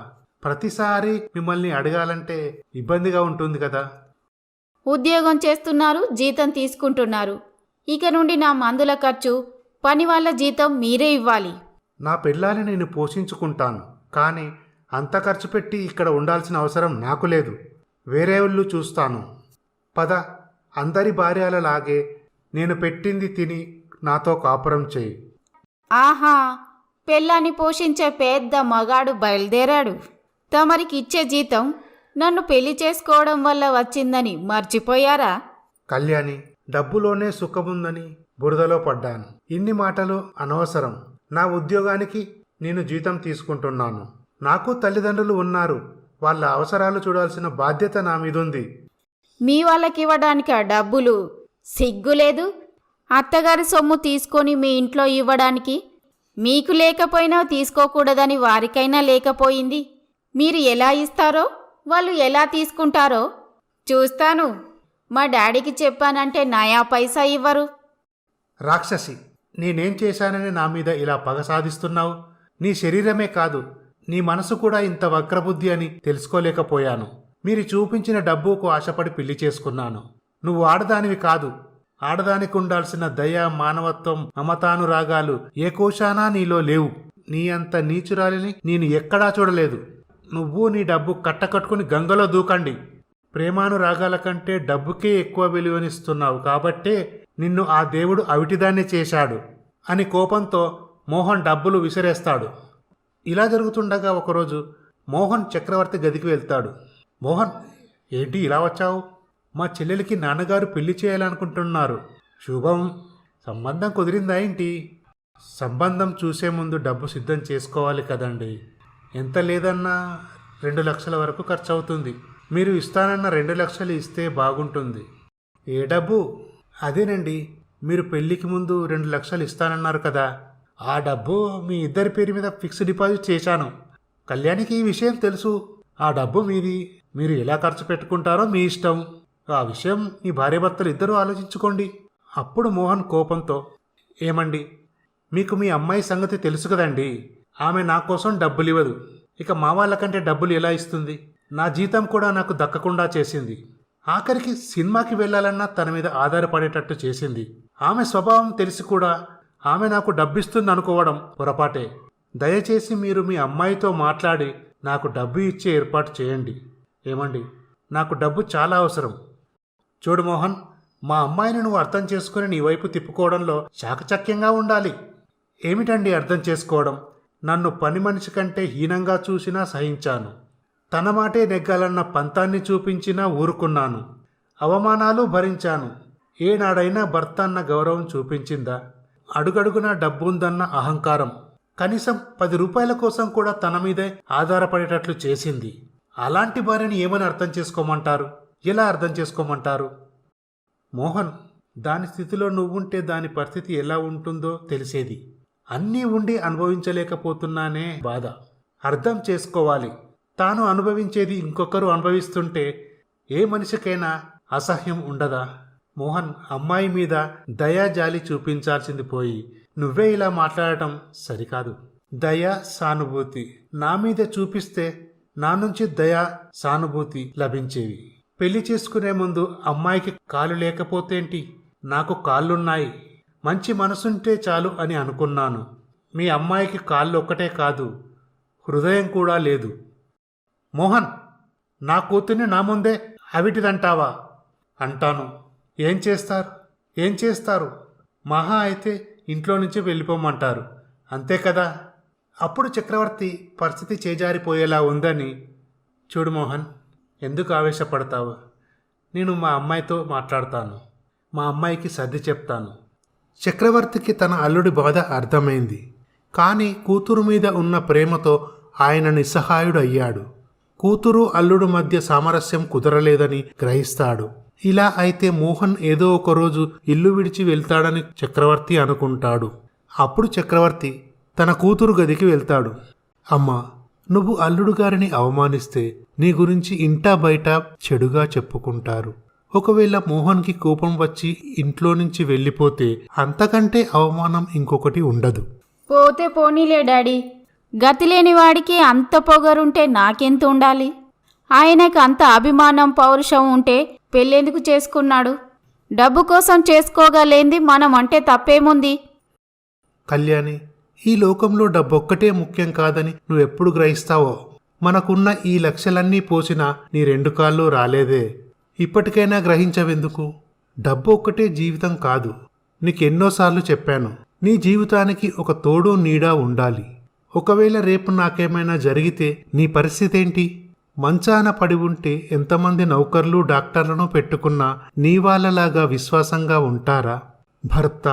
ప్రతిసారి మిమ్మల్ని అడగాలంటే ఇబ్బందిగా ఉంటుంది కదా. ఉద్యోగం చేస్తున్నారు, జీతం తీసుకుంటున్నారు. ఇక నుండి నా మందుల ఖర్చు, పని వాళ్ళ జీతం మీరే ఇవ్వాలి. నా పిల్లాన్ని నేను పోషించుకుంటాను, కానీ అంత ఖర్చు పెట్టి ఇక్కడ ఉండాల్సిన అవసరం నాకు లేదు. వేరే ఊళ్ళు చూస్తాను. పద, అందరి భార్యలలాగే నేను పెట్టింది తిని నాతో కాపురం చేయి. ఆహా, పెళ్ళాన్ని పోషించే పెద్ద మగాడు బయలుదేరాడు. తమరికి ఇచ్చే జీతం నన్ను పెళ్లి చేసుకోవడం వల్ల వచ్చిందని మర్చిపోయారా? కళ్యాణి, డబ్బులోనే సుఖముందని బురదలో పడ్డాను. ఇన్ని మాటలు అనవసరం. నా ఉద్యోగానికి నేను జీతం తీసుకుంటున్నాను. నాకు తల్లిదండ్రులు ఉన్నారు. వాళ్ళ అవసరాలు చూడాల్సిన బాధ్యత నా మీదుంది. మీ వాళ్ళకి ఇవ్వడానికి ఆ డబ్బులు సిగ్గులేదు? అత్తగారి సొమ్ము తీసుకొని మీ ఇంట్లో ఇవ్వడానికి మీకు లేకపోయినా తీసుకోకూడదని వారికైనా లేకపోయింది. మీరు ఎలా ఇస్తారో వాళ్ళు ఎలా తీసుకుంటారో చూస్తాను. మా డాడీకి చెప్పానంటే నయా పైసా ఇవ్వరు. రాక్షసి, నేనేం చేశానని నా మీద ఇలా పగ సాధిస్తున్నావు? నీ శరీరమే కాదు, నీ మనసు కూడా ఇంత వక్రబుద్ధి అని తెలుసుకోలేకపోయాను. మీరు చూపించిన డబ్బుకు ఆశపడి పెళ్లి చేసుకున్నాను. నువ్వు ఆడదానివి కాదు. ఆడదానికి ఉండాల్సిన దయ, మానవత్వం, మమతానురాగాలు ఏ కోశానా నీలో లేవు. నీ అంత నీచురాలిని నేను ఎక్కడా చూడలేదు. నువ్వు నీ డబ్బు కట్టకట్టుకుని గంగలో దూకండి. ప్రేమానురాగాల కంటే డబ్బుకే ఎక్కువ విలువనిస్తున్నావు కాబట్టే నిన్ను ఆ దేవుడు అవిటిదాన్ని చేశాడు అని కోపంతో మోహన్ డబ్బులు విసిరేస్తాడు. ఇలా జరుగుతుండగా ఒకరోజు మోహన్ చక్రవర్తి గదికి వెళ్తాడు. మోహన్, ఏంటి ఇలా వచ్చావు? మా చెల్లెలికి నాన్నగారు పెళ్లి చేయాలనుకుంటున్నారు. శుభం. సంబంధం కుదిరిందా ఏంటి? సంబంధం చూసే ముందు డబ్బు సిద్ధం చేసుకోవాలి కదండి. ఎంత లేదన్నా 2 లక్షల వరకు ఖర్చు అవుతుంది. మీరు ఇస్తానన్న 2 లక్షలు ఇస్తే బాగుంటుంది. ఏ డబ్బు? అదేనండి, మీరు పెళ్లికి ముందు 2 లక్షలు ఇస్తానన్నారు కదా, ఆ డబ్బు మీ ఇద్దరి పేరు మీద ఫిక్స్డ్ డిపాజిట్ చేశాను. కళ్యాణికి ఈ విషయం తెలుసు. ఆ డబ్బు మీది. మీరు ఎలా ఖర్చు పెట్టుకుంటారో మీ ఇష్టం. ఆ విషయం మీ భార్యాభర్తలు ఇద్దరూ ఆలోచించుకోండి. అప్పుడు మోహన్ కోపంతో, ఏమండి, మీకు మీ అమ్మాయి సంగతి తెలుసు కదండి. ఆమె నా కోసం డబ్బులు ఇవ్వదు. ఇక మా వాళ్ళకంటే డబ్బులు ఎలా ఇస్తుంది? నా జీతం కూడా నాకు దక్కకుండా చేసింది. ఆఖరికి సినిమాకి వెళ్ళాలన్నా తన మీద ఆధారపడేటట్టు చేసింది. ఆమె స్వభావం తెలిసి కూడా ఆమె నాకు డబ్బిస్తుంది అనుకోవడం పొరపాటే. దయచేసి మీరు మీ అమ్మాయితో మాట్లాడి నాకు డబ్బు ఇచ్చే ఏర్పాటు చేయండి. ఏమండి, నాకు డబ్బు చాలా అవసరం. చూడు మోహన్, మా అమ్మాయిని నువ్వు అర్థం చేసుకుని నీ వైపు తిప్పుకోవడంలో చాకచక్యంగా ఉండాలి. ఏమిటండి అర్థం చేసుకోవడం? నన్ను పని మనిషి కంటే హీనంగా చూసినా సహించాను. తన మాటే నెగ్గాలన్న పంతాన్ని చూపించినా ఊరుకున్నాను. అవమానాలు భరించాను. ఏనాడైనా భర్త అన్న గౌరవం చూపించిందా? అడుగడుగునా డబ్బుందన్న అహంకారం. కనీసం 10 రూపాయల కోసం కూడా తన మీదే ఆధారపడేటట్లు చేసింది. అలాంటి భార్యని ఏమని అర్థం చేసుకోమంటారు? ఎలా అర్థం చేసుకోమంటారు? మోహన్, దాని స్థితిలో నువ్వుంటే దాని పరిస్థితి ఎలా ఉంటుందో తెలిసేది. అన్నీ ఉండి అనుభవించలేకపోతున్నానే బాధ. అర్థం చేసుకోవాలి. తాను అనుభవించేది ఇంకొకరు అనుభవిస్తుంటే ఏ మనిషికైనా అసహ్యం ఉండదా? మోహన్, అమ్మాయి మీద దయాజాలి చూపించాల్సింది పోయి నువ్వే ఇలా మాట్లాడటం సరికాదు. దయ, సానుభూతి నా మీద చూపిస్తే నా నుంచి దయ, సానుభూతి లభించేవి. పెళ్లి చేసుకునే ముందు అమ్మాయికి కాలు లేకపోతేంటి? నాకు కాళ్ళున్నాయి. మంచి మనసుంటే చాలు అని అనుకున్నాను. మీ అమ్మాయికి కాళ్ళు ఒక్కటే కాదు, హృదయం కూడా లేదు. మోహన్, నా కూతుర్ని నా ముందే అవిటిదంటావా? అంటాను. ఏం చేస్తారు? మహా అయితే ఇంట్లో నుంచి వెళ్ళిపోమంటారు, అంతే కదా. అప్పుడు చక్రవర్తి పరిస్థితి చేజారిపోయేలా ఉందని, చూడు మోహన్, ఎందుకు ఆవేశపడతావు? నేను మా అమ్మాయితో మాట్లాడతాను. మా అమ్మాయికి సర్ది చెప్తాను. చక్రవర్తికి తన అల్లుడి బాధ అర్థమైంది. కానీ కూతురు మీద ఉన్న ప్రేమతో ఆయన నిస్సహాయుడు అయ్యాడు. కూతురు అల్లుడు మధ్య సామరస్యం కుదరలేదని గ్రహిస్తాడు. ఇలా అయితే మోహన్ ఏదో ఒకరోజు ఇల్లు విడిచి వెళ్తాడని చక్రవర్తి అనుకుంటాడు. అప్పుడు చక్రవర్తి తన కూతురు గదికి వెళ్తాడు. అమ్మా, నువ్వు అల్లుడు గారిని అవమానిస్తే నీ గురించి ఇంటా బయట చెడుగా చెప్పుకుంటారు. ఒకవేళ మోహన్కి కోపం వచ్చి ఇంట్లో నుంచి వెళ్ళిపోతే అంతకంటే అవమానం ఇంకొకటి ఉండదు. పోతే పోనీలే డాడీ. గతి లేని వాడికి అంత పొగరుంటే నాకెంత ఉండాలి? ఆయనకు అంత అభిమానం, పౌరుషం ఉంటే పెళ్ళెందుకు చేసుకున్నాడు? డబ్బు కోసం చేసుకోగలేంది మనం అంటే తప్పేముంది? కళ్యాణి, ఈ లోకంలో డబ్బొక్కటే ముఖ్యం కాదని నువ్వెప్పుడు గ్రహిస్తావో? మనకున్న ఈ లక్షలన్నీ పోసినా నీ 2 కాళ్ళు రాలేదే. ఇప్పటికైనా గ్రహించవెందుకు? డబ్బు ఒక్కటే జీవితం కాదు. నీకెన్నోసార్లు చెప్పాను, నీ జీవితానికి ఒక తోడు నీడా ఉండాలి. ఒకవేళ రేపు నాకేమైనా జరిగితే నీ పరిస్థితేంటి? మంచాన పడి ఉంటే ఎంతమంది నౌకర్లు, డాక్టర్లను పెట్టుకున్నా నీ వాళ్ళలాగా విశ్వాసంగా ఉంటారా? భర్త,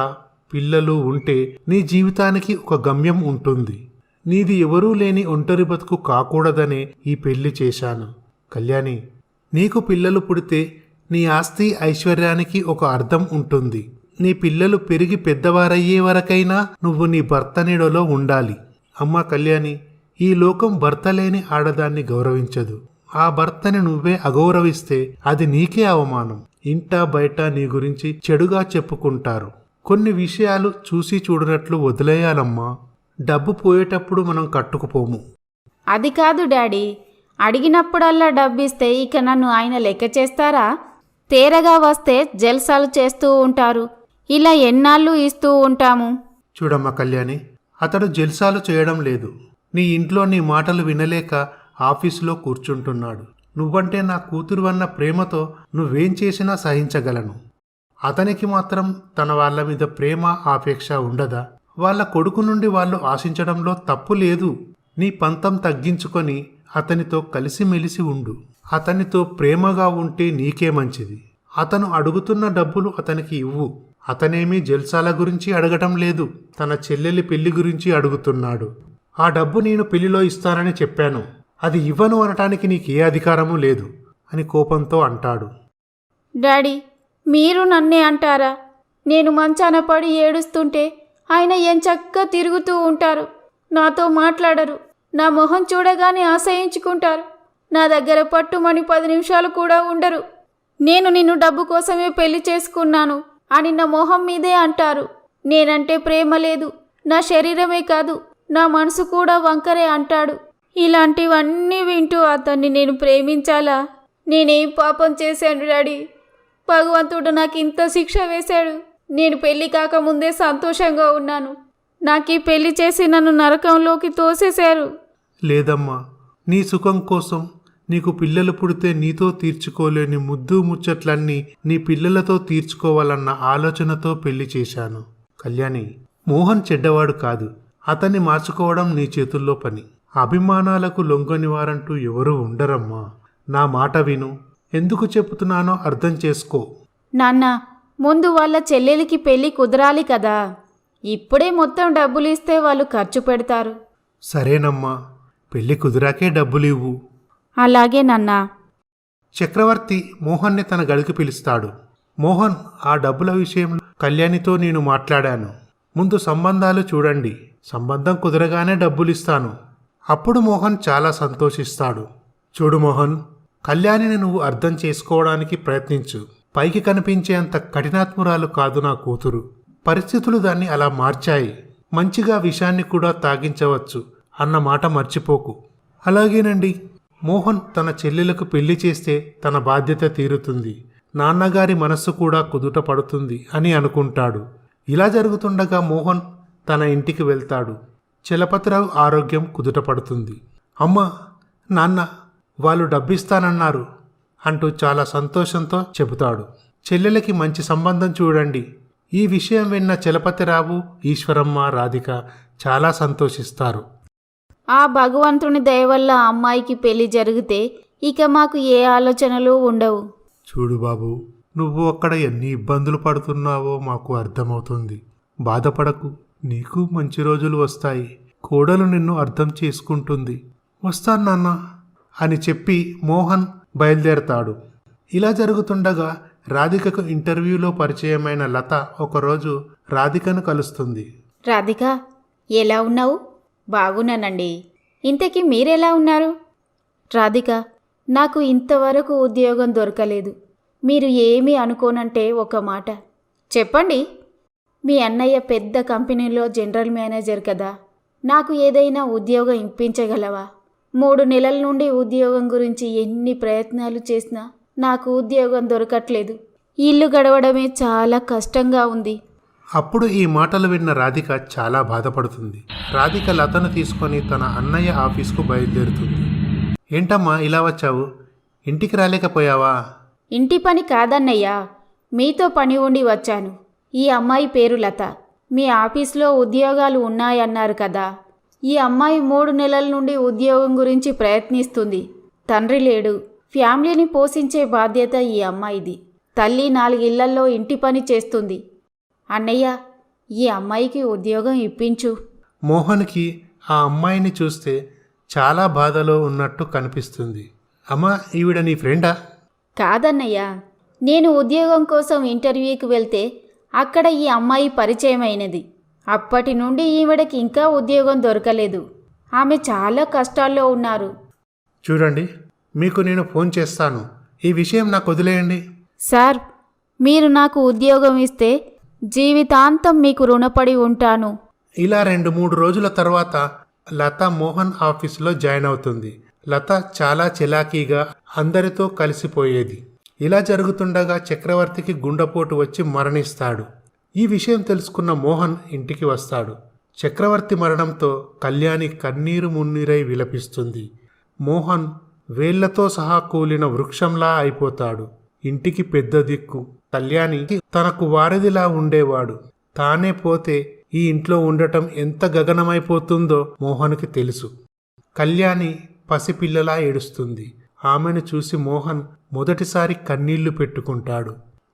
పిల్లలు ఉంటే నీ జీవితానికి ఒక గమ్యం ఉంటుంది. నీది ఎవరూ లేని ఒంటరి బతుకు కాకూడదనే ఈ పెళ్లి చేశాను. కళ్యాణి, నీకు పిల్లలు పుడితే నీ ఆస్తి, ఐశ్వర్యానికి ఒక అర్థం ఉంటుంది. నీ పిల్లలు పెరిగి పెద్దవారయ్యే వరకైనా నువ్వు నీ భర్త నీడలో ఉండాలి. అమ్మా కళ్యాణి, ఈ లోకం భర్త లేని ఆడదాన్ని గౌరవించదు. ఆ భర్తని నువ్వే అగౌరవిస్తే అది నీకే అవమానం. ఇంటా బయట నీ గురించి చెడుగా చెప్పుకుంటారు. కొన్ని విషయాలు చూసి చూడనట్లు వదిలేయాలమ్మా. డబ్బు పోయేటప్పుడు మనం కట్టుకుపోము. అది కాదు డాడీ, అడిగినప్పుడల్లా డబ్బిస్తే ఇక నన్ను ఆయన లెక్క చేస్తారా? తేరగా వస్తే జల్సాలు చేస్తూ ఉంటారు. ఇలా ఎన్నాళ్ళు ఇస్తూ ఉంటాము? చూడమ్మా కళ్యాణి, అతడు జల్సాలు చేయడం లేదు. నీ ఇంట్లో నీ మాటలు వినలేక ఆఫీసులో కూర్చుంటున్నాడు. నువ్వంటే నా కూతురు అన్న ప్రేమతో నువ్వేం చేసినా సహించగలను. అతనికి మాత్రం తన వాళ్ళ మీద ప్రేమ ఆపేక్ష ఉండదా? వాళ్ళ కొడుకు నుండి వాళ్ళు ఆశించడంలో తప్పు లేదు. నీ పంతం తగ్గించుకొని అతనితో కలిసిమెలిసి ఉండు. అతనితో ప్రేమగా ఉంటే నీకే మంచిది. అతను అడుగుతున్న డబ్బులు అతనికి ఇవ్వు. అతనేమీ జల్సాల గురించి అడగటం లేదు, తన చెల్లెలి పెళ్లి గురించి అడుగుతున్నాడు. ఆ డబ్బు నేను పెళ్లిలో ఇస్తానని చెప్పాను, అది ఇవ్వను అనటానికి నీకే అధికారము లేదు అని కోపంతో అంటాడు. డాడీ, మీరు నన్నే అంటారా? నేను మంచాన పడి ఏడుస్తుంటే ఆయన ఎంచక్కా తిరుగుతూ ఉంటారు. నాతో మాట్లాడరు. నా మొహం చూడగానే ఆశయించుకుంటారు. నా దగ్గర పట్టుమని 10 నిమిషాలు కూడా ఉండరు. నేను నిన్ను డబ్బు కోసమే పెళ్లి చేసుకున్నాను అని నా మొహం మీదే అంటారు. నేనంటే ప్రేమ లేదు, నా శరీరమే కాదు నా మనసు కూడా వంకరే అంటాడు. ఇలాంటివన్నీ వింటూ అతన్ని నేను ప్రేమించాలా? నేనేం పాపం చేశాను డాడీ? భగవంతుడు నాకు ఇంత శిక్ష వేశాడు. నేను పెళ్లి కాకముందే సంతోషంగా ఉన్నాను. నాకు ఈ పెళ్లి చేసి నన్ను నరకంలోకి తోసేశారు. లేదమ్మా, నీ సుఖం కోసం నీకు పిల్లలు పుడితే నీతో తీర్చుకోలేని ముద్దు ముచ్చట్లన్నీ నీ పిల్లలతో తీర్చుకోవాలన్న ఆలోచనతో పెళ్లి చేశాను. కళ్యాణి, మోహన్ చెడ్డవాడు కాదు. అతన్ని మార్చుకోవడం నీ చేతుల్లో పని. అభిమానాలకు లొంగనివారంటూ ఎవరూ ఉండరమ్మా. నా మాట విను. ఎందుకు చెబుతున్నానో అర్థం చేసుకో. నాన్న, ముందు వాళ్ళ చెల్లెలికి పెళ్లి కుదరాలి కదా. ఇప్పుడే మొత్తం డబ్బులు ఇస్తే వాళ్ళు ఖర్చు పెడతారు. సరేనమ్మా, పెళ్లి కుదిరాకే డబ్బులు ఇవ్వు. అలాగే నాన్నా. చక్రవర్తి మోహన్ని తన గదికి పిలుస్తాడు. మోహన్, ఆ డబ్బుల విషయంలో కళ్యాణితో నేను మాట్లాడాను. ముందు సంబంధాలు చూడండి. సంబంధం కుదరగానే డబ్బులిస్తాను. అప్పుడు మోహన్ చాలా సంతోషిస్తాడు. చూడు మోహన్, కళ్యాణిని నువ్వు అర్థం చేసుకోవడానికి ప్రయత్నించు. పైకి కనిపించేంత కఠినాత్మురాలు కాదు నా కూతురు. పరిస్థితులు దాన్ని అలా మార్చాయి. మంచిగా విషాన్ని కూడా తాగించవచ్చు అన్న మాట మర్చిపోకు. అలాగేనండి. మోహన్ తన చెల్లెలకు పెళ్లి చేస్తే తన బాధ్యత తీరుతుంది, నాన్నగారి మనస్సు కూడా కుదుట పడుతుంది అని అనుకుంటాడు. ఇలా జరుగుతుండగా మోహన్ తన ఇంటికి వెళ్తాడు. చలపతిరావు ఆరోగ్యం కుదుట పడుతుంది. అమ్మ, నాన్న వాళ్ళు డబ్బిస్తానన్నారు అంటూ చాలా సంతోషంతో చెబుతాడు. చెల్లెలకి మంచి సంబంధం చూడండి. ఈ విషయం విన్న చలపతిరావు, ఈశ్వరమ్మ, రాధిక చాలా సంతోషిస్తారు. ఆ భగవంతుని దయ వల్ల అమ్మాయికి పెళ్లి జరిగితే ఇక మాకు ఏ ఆలోచనలు ఉండవు. చూడు బాబు, నువ్వు అక్కడ ఎన్ని ఇబ్బందులు పడుతున్నావో మాకు అర్థమవుతుంది. బాధపడకు, నీకు మంచి రోజులు వస్తాయి. కోడలు నిన్ను అర్థం చేసుకుంటుంది. వస్తాను నాన్న అని చెప్పి మోహన్ బయలుదేరతాడు. ఇలా జరుగుతుండగా రాధికకు ఇంటర్వ్యూలో పరిచయమైన లత ఒకరోజు రాధికను కలుస్తుంది. రాధిక, ఎలా ఉన్నావు? బాగున్నానండి. ఇంతకీ మీరెలా ఉన్నారు? రాధిక, నాకు ఇంతవరకు ఉద్యోగం దొరకలేదు. మీరు ఏమీ అనుకోనంటే ఒక మాట చెప్పండి. మీ అన్నయ్య పెద్ద కంపెనీలో జనరల్ మేనేజర్ కదా. నాకు ఏదైనా ఉద్యోగం ఇప్పించగలవా? 3 నెలల నుండి ఉద్యోగం గురించి ఎన్ని ప్రయత్నాలు చేసినా నాకు ఉద్యోగం దొరకట్లేదు. ఇల్లు గడవడమే చాలా కష్టంగా ఉంది. అప్పుడు ఈ మాటలు విన్న రాధిక చాలా బాధపడుతుంది. రాధిక లతను తీసుకొని తన అన్నయ్య ఆఫీస్కు బయలుదేరుతుంది. ఏంటమ్మా ఇలా వచ్చావు? ఇంటికి రాలేకపోయావా? ఇంటి పని కాదన్నయ్యా, మీతో పని ఉండి వచ్చాను. ఈ అమ్మాయి పేరు లత. మీ ఆఫీస్లో ఉద్యోగాలు ఉన్నాయన్నారు కదా. ఈ అమ్మాయి 3 నెలల నుండి ఉద్యోగం గురించి ప్రయత్నిస్తుంది. తండ్రి లేడు. ఫ్యామిలీని పోషించే బాధ్యత ఈ అమ్మాయిది. తల్లి 4 ఇళ్లల్లో ఇంటి పని చేస్తుంది. అన్నయ్య, ఈ అమ్మాయికి ఉద్యోగం ఇప్పించు. మోహన్కి ఆ అమ్మాయిని చూస్తే చాలా బాధలో ఉన్నట్టు కనిపిస్తుంది. అమ్మా, ఈవిడ నీ ఫ్రెండా? కాదన్నయ్య, నేను ఉద్యోగం కోసం ఇంటర్వ్యూకి వెళ్తే అక్కడ ఈ అమ్మాయి పరిచయమైనది. అప్పటి నుండి ఈవిడకి ఇంకా ఉద్యోగం దొరకలేదు. ఆమె చాలా కష్టాల్లో ఉన్నారు. చూడండి, మీకు నేను ఫోన్ చేస్తాను. ఈ విషయం నాకు వదిలేయండి. సార్, మీరు నాకు ఉద్యోగం ఇస్తే జీవితాంతం మీకు రుణపడి ఉంటాను. ఇలా 2-3 రోజుల తర్వాత లత మోహన్ ఆఫీసులో జాయిన్ అవుతుంది. లత చాలా చిలాకీగా అందరితో కలిసిపోయేది. ఇలా జరుగుతుండగా చక్రవర్తికి గుండెపోటు వచ్చి మరణిస్తాడు. ఈ విషయం తెలుసుకున్న మోహన్ ఇంటికి వస్తాడు. చక్రవర్తి మరణంతో కళ్యాణి కన్నీరు మున్నీరై విలపిస్తుంది. మోహన్ వేళ్లతో సహా కూలిన వృక్షంలా అయిపోతాడు. ఇంటికి పెద్ద దిక్కు. కళ్యాణి తనకు వారధిలా ఉండేవాడు. తానే పోతే ఈ ఇంట్లో ఉండటం ఎంత గగనమైపోతుందో మోహన్కి తెలుసు. కళ్యాణి పసిపిల్లలా ఏడుస్తుంది. ఆమెను చూసి మోహన్ మొదటిసారి కన్నీళ్లు పెట్టుకుంటాడు.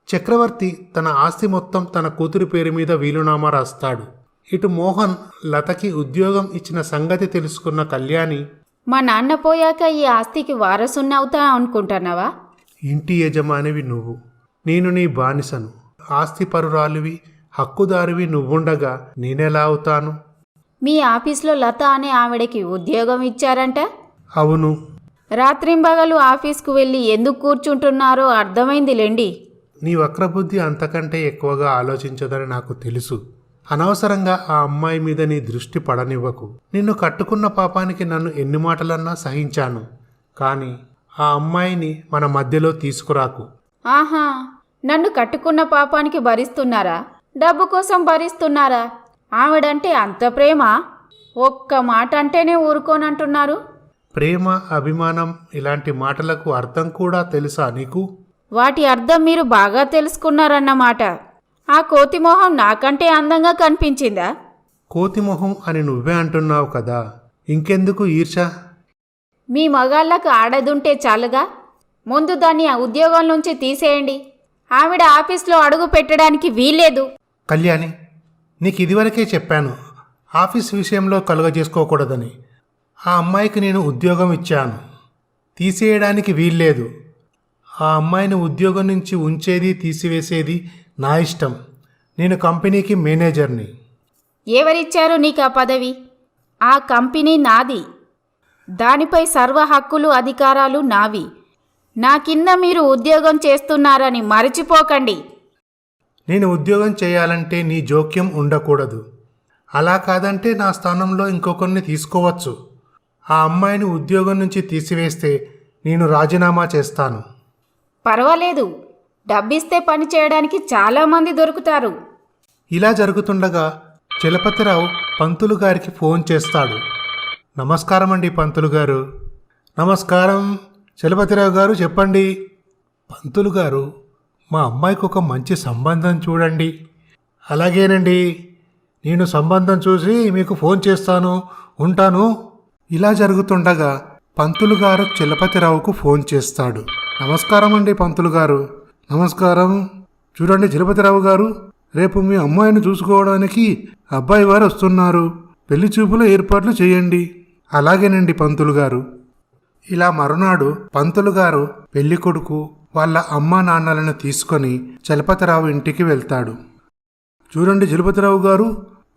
చక్రవర్తి తన ఆస్తి మొత్తం తన కూతురి పేరు మీద వీలునామా రాస్తాడు. ఇటు మోహన్ లతకి ఉద్యోగం ఇచ్చిన సంగతి తెలుసుకున్న కళ్యాణి, మా నాన్న పోయాక ఈ ఆస్తికి వారసున్నవుతా అనుకుంటున్నావా? ఇంటి యజమానివి నువ్వు, నేను నీ బానిసను. ఆస్తి పరురాలివి, హక్కుదారివి నువ్వుండగా నేనెలా అవుతాను? మీ ఆఫీస్లో లత అనే ఆవిడకి ఉద్యోగం ఇచ్చారంట? అవును. రాత్రింబగలు ఆఫీస్కు వెళ్ళి ఎందుకు కూర్చుంటున్నారో అర్థమైందిలేండి. నీ వక్రబుద్ధి అంతకంటే ఎక్కువగా ఆలోచించదని నాకు తెలుసు. అనవసరంగా ఆ అమ్మాయి మీద నీ దృష్టి పడనివ్వకు. నిన్ను కట్టుకున్న పాపానికి నన్ను ఎన్ని మాటలన్నా సహించాను. కానీ ఆ అమ్మాయిని మన మధ్యలో తీసుకురాకు. ఆహా, నన్ను కట్టుకున్న పాపానికి భరిస్తున్నారా? డబ్బు కోసం భరిస్తున్నారా? ఆవిడంటే అంత ప్రేమ? ఒక్క మాట అంటేనే ఊరుకోనంటున్నారు. ప్రేమ, అభిమానం ఇలాంటి మాటలకు అర్థం కూడా తెలుసా నీకు? వాటి అర్థం మీరు బాగా తెలుసుకున్నారన్నమాట. ఆ కోతిమొహం నాకంటే అందంగా కనిపించిందా? కోతిమొహం అని నువ్వే అంటున్నావు కదా, ఇంకెందుకు ఈర్ష? మీ మగాళ్ళకు ఆడదుంటే చాలుగా. ముందు దాన్ని ఆ ఉద్యోగం నుంచి తీసేయండి. ఆవిడ ఆఫీస్లో అడుగు పెట్టడానికి వీల్లేదు. కళ్యాణి, నీకు ఇదివరకే చెప్పాను ఆఫీస్ విషయంలో కలుగజేసుకోకూడదని. ఆ అమ్మాయికి నేను ఉద్యోగం ఇచ్చాను, తీసేయడానికి వీల్లేదు. ఆ అమ్మాయిని ఉద్యోగం నుంచి ఉంచేది తీసివేసేది నా ఇష్టం. నేను కంపెనీకి మేనేజర్ని. ఎవరిచ్చారు నీకు ఆ పదవి? ఆ కంపెనీ నాది. దానిపై సర్వ హక్కులు అధికారాలు నావి. నా కింద మీరు ఉద్యోగం చేస్తున్నారని మరచిపోకండి. నేను ఉద్యోగం చేయాలంటే నీ జోక్యం ఉండకూడదు. అలా కాదంటే నా స్థానంలో ఇంకొకరిని తీసుకోవచ్చు. ఆ అమ్మాయిని ఉద్యోగం నుంచి తీసివేస్తే నేను రాజీనామా చేస్తాను. పర్వాలేదు, డబ్బిస్తే పని చేయడానికి చాలామంది దొరుకుతారు. ఇలా జరుగుతుండగా చలపతిరావు పంతులు గారికి ఫోన్ చేస్తాడు. నమస్కారం అండి పంతులు గారు. నమస్కారం చలపతిరావు గారు, చెప్పండి. పంతులు గారు, మా అమ్మాయికి ఒక మంచి సంబంధం చూడండి. అలాగేనండి, నేను సంబంధం చూసి మీకు ఫోన్ చేస్తాను, ఉంటాను. ఇలా జరుగుతుండగా పంతులు గారు చలపతిరావుకు ఫోన్ చేస్తాడు. నమస్కారం అండి పంతులు గారు. నమస్కారం. చూడండి చలపతిరావు గారు, రేపు మీ అమ్మాయిని చూసుకోవడానికి అబ్బాయి వారు వస్తున్నారు. పెళ్లి చూపుల ఏర్పాట్లు చేయండి. అలాగేనండి పంతులు గారు. ఇలా మరునాడు పంతులు గారు పెళ్లి కొడుకు వాళ్ళ అమ్మా నాన్నలను తీసుకొని చలపతిరావు ఇంటికి వెళ్తాడు. చూడండి చలపతిరావు గారు,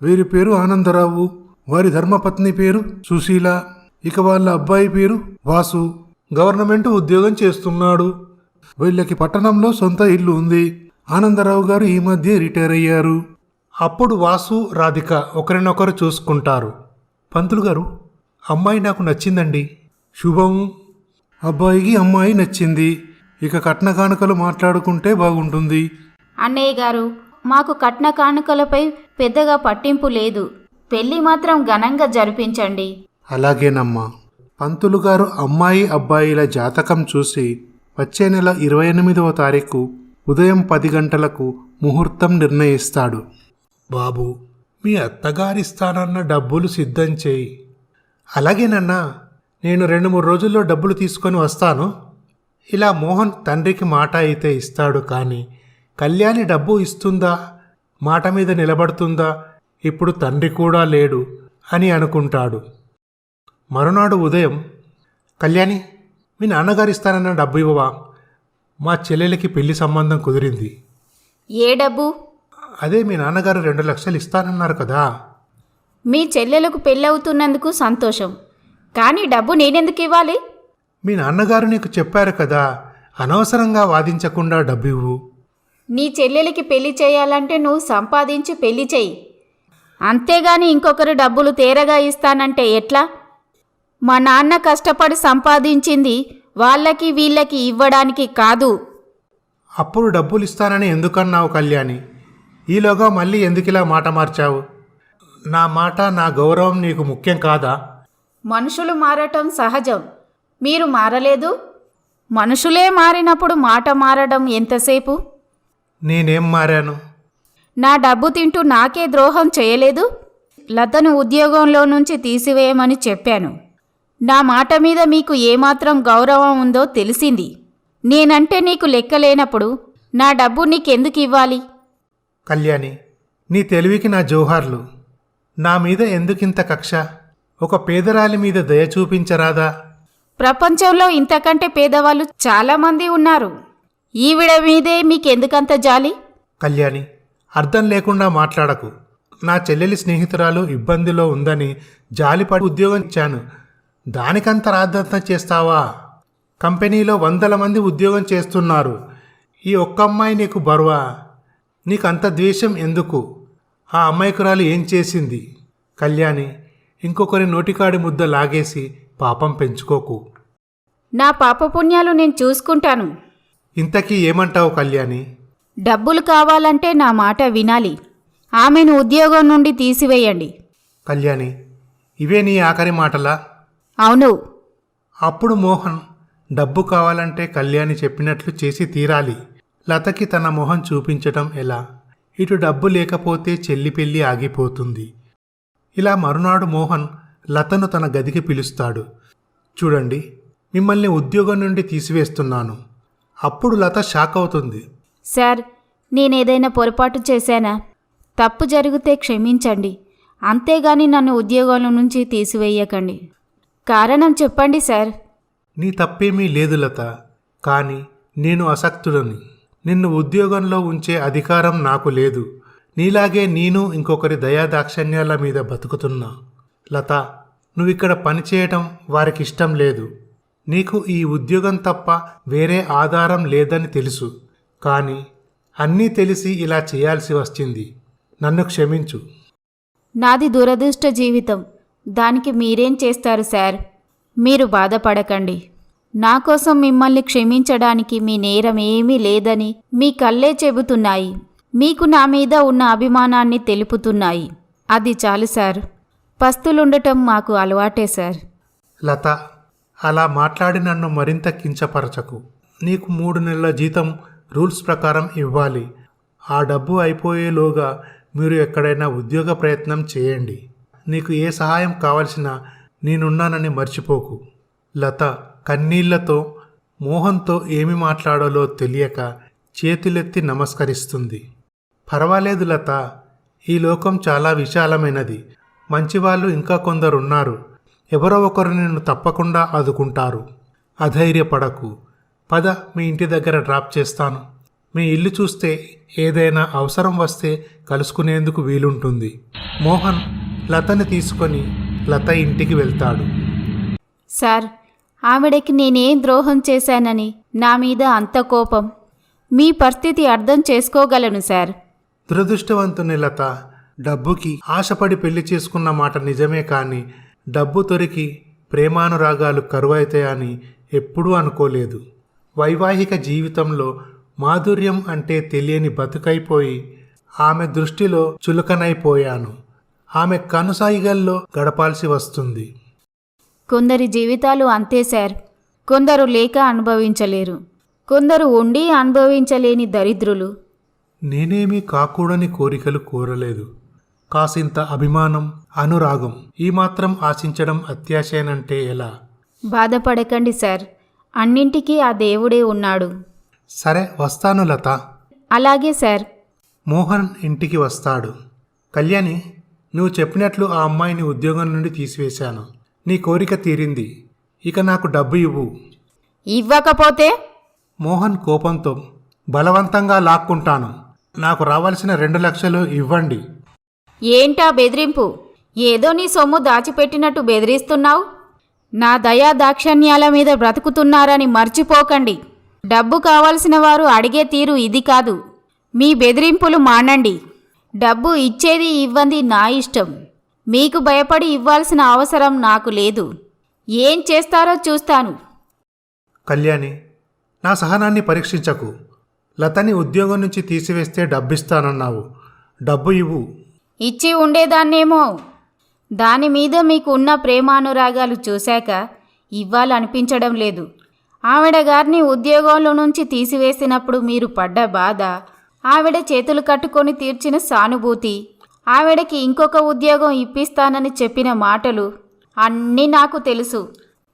వీరి పేరు ఆనందరావు, వారి ధర్మపత్ని పేరు సుశీల, ఇక వాళ్ళ అబ్బాయి పేరు వాసు. గవర్నమెంట్ ఉద్యోగం చేస్తున్నాడు. వీళ్ళకి పట్టణంలో సొంత ఇల్లు ఉంది. ఆనందరావు గారు ఈ మధ్య రిటైర్ అయ్యారు. అప్పుడు వాసు, రాధిక ఒకరినొకరు చూసుకుంటారు. పంతులు గారు, అమ్మాయి నాకు నచ్చిందండి. శుభం. అబ్బాయికి అమ్మాయి నచ్చింది. ఇక కట్న కానుకలు మాట్లాడుకుంటే బాగుంటుంది. అన్నయ్య గారు, మాకు కట్న కానుకలపై పెద్దగా పట్టింపు లేదు. పెళ్లి మాత్రం ఘనంగా జరిపించండి. అలాగేనమ్మా. పంతులు గారు అమ్మాయి అబ్బాయిల జాతకం చూసి వచ్చే నెల 28వ తారీఖు ఉదయం 10 గంటలకు ముహూర్తం నిర్ణయిస్తాడు. బాబు, మీ అత్తగారిస్తానన్న డబ్బులు సిద్ధం చేయి. అలాగేనన్నా, నేను 2-3 రోజుల్లో డబ్బులు తీసుకొని వస్తాను. ఇలా మోహన్ తండ్రికి మాట అయితే ఇస్తాడు, కానీ కళ్యాణి డబ్బు ఇస్తుందా, మాట మీద నిలబడుతుందా, ఇప్పుడు తండ్రి కూడా లేడు అని అనుకుంటాడు. మరునాడు ఉదయం, కళ్యాణి, మీ నాన్నగారు ఇస్తానన్న డబ్బు ఇవ్వవా? మా చెల్లెలకి పెళ్లి సంబంధం కుదిరింది. ఏ డబ్బు? అదే మీ నాన్నగారు 2 లక్షలు ఇస్తానన్నారు కదా. మీ చెల్లెలకు పెళ్ళవుతున్నందుకు సంతోషం, కానీ డబ్బు నేనెందుకు ఇవ్వాలి? మీ నాన్నగారు నీకు చెప్పారు కదా, అనవసరంగా వాదించకుండా డబ్బు ఇవ్వు. నీ చెల్లెలికి పెళ్లి చేయాలంటే నువ్వు సంపాదించి పెళ్లి చెయ్యి, అంతేగాని ఇంకొకరు డబ్బులు తేరగా ఇస్తానంటే ఎట్లా? మా నాన్న కష్టపడి సంపాదించింది వాళ్ళకి వీళ్ళకి ఇవ్వడానికి కాదు. అప్పుడు డబ్బులు ఇస్తానని ఎందుకన్నావు కళ్యాణి? ఈలోగా మళ్ళీ ఎందుకిలా మాట మార్చావు? నా మాట, నా గౌరవం నీకు ముఖ్యం కాదా? మనుషులు మారటం సహజం, మీరు మారలేదు. మనుషులే మారినప్పుడు మాట మారడం ఎంతసేపు? నేనేం మారాను? నా డబ్బు తింటూ నాకే ద్రోహం చేయలేదు. లతను ఉద్యోగంలో నుంచి తీసివేయమని చెప్పాను. నా మాట మీద మీకు ఏమాత్రం గౌరవం ఉందో తెలిసింది. నేనంటే నీకు లెక్కలేనప్పుడు నా డబ్బు నీకెందుకు ఇవ్వాలి? కళ్యాణి, నీ తెలివికి నా జోహార్లు. నా మీద ఎందుకింత కక్ష? ఒక పేదరాలి మీద దయ చూపించరాదా? ప్రపంచంలో ఇంతకంటే పేదవాళ్ళు చాలామంది ఉన్నారు. ఈవిడ మీదే మీకెందుకంత జాలి? కళ్యాణి, అర్థం లేకుండా మాట్లాడకు. నా చెల్లెలి స్నేహితురాలు ఇబ్బందిలో ఉందని జాలిపడి ఉద్యోగం ఇచ్చాను. దానికంత రాద్ధాంతం చేస్తావా? కంపెనీలో 100 మంది ఉద్యోగం చేస్తున్నారు. ఈ ఒక్క అమ్మాయి నీకు బరువా? నీకంత ద్వేషం ఎందుకు? ఆ అమ్మాయికురాలు ఏం చేసింది? కళ్యాణి, ఇంకొకరి నోటికాడి ముద్ద లాగేసి పాపం పెంచుకోకు. నా పాపపుణ్యాలు నేను చూసుకుంటాను. ఇంతకీ ఏమంటావు కళ్యాణి? డబ్బులు కావాలంటే నా మాట వినాలి. ఆమెను ఉద్యోగం నుండి తీసివేయండి. కళ్యాణి, ఇవే నీ ఆఖరి మాటలా? అవును. అప్పుడు మోహన్, డబ్బు కావాలంటే కళ్యాణి చెప్పినట్లు చేసి తీరాలి. లతకి తన మొహం చూపించటం ఎలా? ఇటు డబ్బు లేకపోతే చెల్లి పెళ్ళి ఆగిపోతుంది. ఇలా మరునాడు మోహన్ లతను తన గదికి పిలుస్తాడు. చూడండి, మిమ్మల్ని ఉద్యోగం నుండి తీసివేస్తున్నాను. అప్పుడు లత షాక్ అవుతుంది. సార్, నేనేదైనా పొరపాటు చేశానా? తప్పు జరిగితే క్షమించండి, అంతేగాని నన్ను ఉద్యోగంలో నుంచి తీసివేయకండి. కారణం చెప్పండి సార్. నీ తప్పేమీ లేదు లత, కానీ నేను అసక్తుడని. నిన్ను ఉద్యోగంలో ఉంచే అధికారం నాకు లేదు. నీలాగే నేను ఇంకొకరి దయాదాక్షణ్యాల మీద బతుకుతున్నా. లత, నువ్విక్కడ పనిచేయటం వారికిష్టం లేదు. నీకు ఈ ఉద్యోగం తప్ప వేరే ఆధారం లేదని తెలుసు. కానీ అన్నీ తెలిసి ఇలా చేయాల్సి వచ్చింది. నన్ను క్షమించు. నాది దురదృష్ట జీవితం, దానికి మీరేం చేస్తారు సార్? మీరు బాధపడకండి. నా కోసం మిమ్మల్ని క్షమించడానికి మీ నేరం ఏమీ లేదని మీ కళ్ళే చెబుతున్నాయి. మీకు నా మీద ఉన్న అభిమానాన్ని తెలుపుతున్నాయి. అది చాలు సార్. పస్తులుండటం మాకు అలవాటే సార్. లత, అలా మాట్లాడి నన్ను మరింత కించపరచకు. నీకు 3 నెలల జీతం రూల్స్ ప్రకారం ఇవ్వాలి. ఆ డబ్బు అయిపోయేలోగా మీరు ఎక్కడైనా ఉద్యోగ ప్రయత్నం చేయండి. నీకు ఏ సహాయం కావలసినా నేనున్నానని మర్చిపోకు. లత కన్నీళ్లతో మోహన్తో ఏమి మాట్లాడాలో తెలియక చేతులెత్తి నమస్కరిస్తుంది. పర్వాలేదు లత, ఈ లోకం చాలా విశాలమైనది. మంచివాళ్ళు ఇంకా కొందరున్నారు. ఎవరో ఒకరు నిన్ను తప్పకుండా ఆదుకుంటారు. అధైర్యపడకు. పద, మీ ఇంటి దగ్గర డ్రాప్ చేస్తాను. మీ ఇల్లు చూస్తే ఏదైనా అవసరం వస్తే కలుసుకునేందుకు వీలుంటుంది. మోహన్ లతని తీసుకొని లత ఇంటికి వెళ్తాడు. సార్, ఆవిడకి నేనేం ద్రోహం చేశానని నా మీద అంత కోపం? మీ పరిస్థితి అర్థం చేసుకోగలను సార్. దురదృష్టవంతుని లత, డబ్బుకి ఆశపడి పెళ్లి చేసుకున్న మాట నిజమే, కానీ డబ్బు దొరికి ప్రేమానురాగాలు కరువైతాయని ఎప్పుడూ అనుకోలేదు. వైవాహిక జీవితంలో మాధుర్యం అంటే తెలియని బతుకైపోయి ఆమె దృష్టిలో చులకనైపోయాను. ఆమె కనుసాయిగల్లో గడపాల్సి వస్తుంది. కొందరి జీవితాలు అంతే సార్. కొందరు లేక అనుభవించలేరు, కొందరు ఉండి అనుభవించలేని దరిద్రులు. నేనేమీ కాకూడని కోరికలు కోరలేదు. కాసింత అభిమానం, అనురాగం, ఈ మాత్రం ఆశించడం అత్యాశయనంటే ఎలా? బాధపడకండి సార్, అన్నింటికీ ఆ దేవుడే ఉన్నాడు. సరే, వస్తాను లత. అలాగే సార్. మోహన్ ఇంటికి వస్తాడు. కళ్యాణి, నువ్వు చెప్పినట్లు ఆ అమ్మాయిని ఉద్యోగం నుండి తీసివేశాను. నీ కోరిక తీరింది. ఇక నాకు డబ్బు ఇవ్వు. ఇవ్వకపోతే? మోహన్ కోపంతో, బలవంతంగా లాక్కుంటాను. నాకు రావాల్సిన 2 లక్షలు ఇవ్వండి. ఏంటా బెదిరింపు? ఏదో నీ సొమ్ము దాచిపెట్టినట్టు బెదిరిస్తున్నావు. నా దయా దాక్షణ్యాల మీద బ్రతుకుతున్నారని మర్చిపోకండి. డబ్బు కావాల్సిన వారు అడిగే తీరు ఇది కాదు. మీ బెదిరింపులు మానండి. డబ్బు ఇచ్చేది ఇవ్వంది నా ఇష్టం. మీకు భయపడి ఇవ్వాల్సిన అవసరం నాకు లేదు. ఏం చేస్తారో చూస్తాను. కళ్యాణి, నా సహనాన్ని పరీక్షించకు. లతని ఉద్యోగం నుంచి తీసివేస్తే డబ్బిస్తానన్నావు. డబ్బు ఇవ్వు. ఇచ్చి ఉండేదాన్నేమో. దాని మీద మీకు ఉన్న ప్రేమానురాగాలు చూశాక ఇవ్వాలనిపించడం లేదు. ఆవిడ గారిని ఉద్యోగంలో నుంచి తీసివేసినప్పుడు మీరు పడ్డ బాధ, ఆవిడ చేతులు కట్టుకొని తీర్చిన సానుభూతి, ఆవిడకి ఇంకొక ఉద్యోగం ఇప్పిస్తానని చెప్పిన మాటలు అన్నీ నాకు తెలుసు.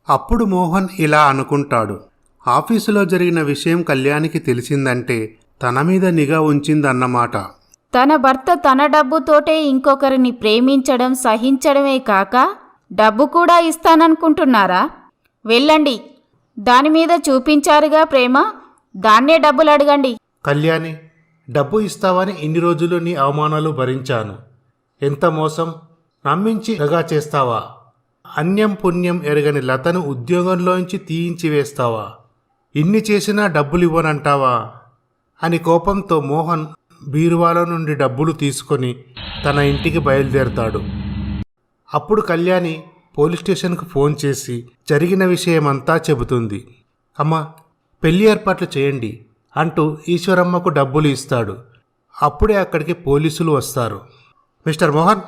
అప్పుడు మోహన్ ఇలా అనుకుంటాడు. ఆఫీసులో జరిగిన విషయం కళ్యాణికి తెలిసిందంటే తన మీద నిఘా ఉంచిందన్నమాట. తన భర్త తన డబ్బుతోటే ఇంకొకరిని ప్రేమించడం సహించడమే కాక డబ్బు కూడా ఇస్తాననుకుంటున్నారా? వెళ్ళండి. దాని మీద చూపించారుగా ప్రేమ, దాన్నే డబ్బులు అడగండి. కళ్యాణి, డబ్బు ఇస్తావని ఇన్ని రోజులు నీ అవమానాలు భరించాను. ఎంత మోసం! నమ్మించి దగా చేస్తావా? అన్యం పుణ్యం ఎరగని లతను ఉద్యోగంలోంచి తీయించి వేస్తావా? ఇన్ని చేసినా డబ్బులు ఇవ్వనంటావా అని కోపంతో మోహన్ బీరువాలో నుండి డబ్బులు తీసుకొని తన ఇంటికి బయలుదేరతాడు. అప్పుడు కళ్యాణి పోలీస్ స్టేషన్కు ఫోన్ చేసి జరిగిన విషయమంతా చెబుతుంది. అమ్మ, పెళ్లి ఏర్పాట్లు చేయండి అంటూ ఈశ్వరమ్మకు డబ్బులు ఇస్తాడు. అప్పుడే అక్కడికి పోలీసులు వస్తారు. Mister Mohan,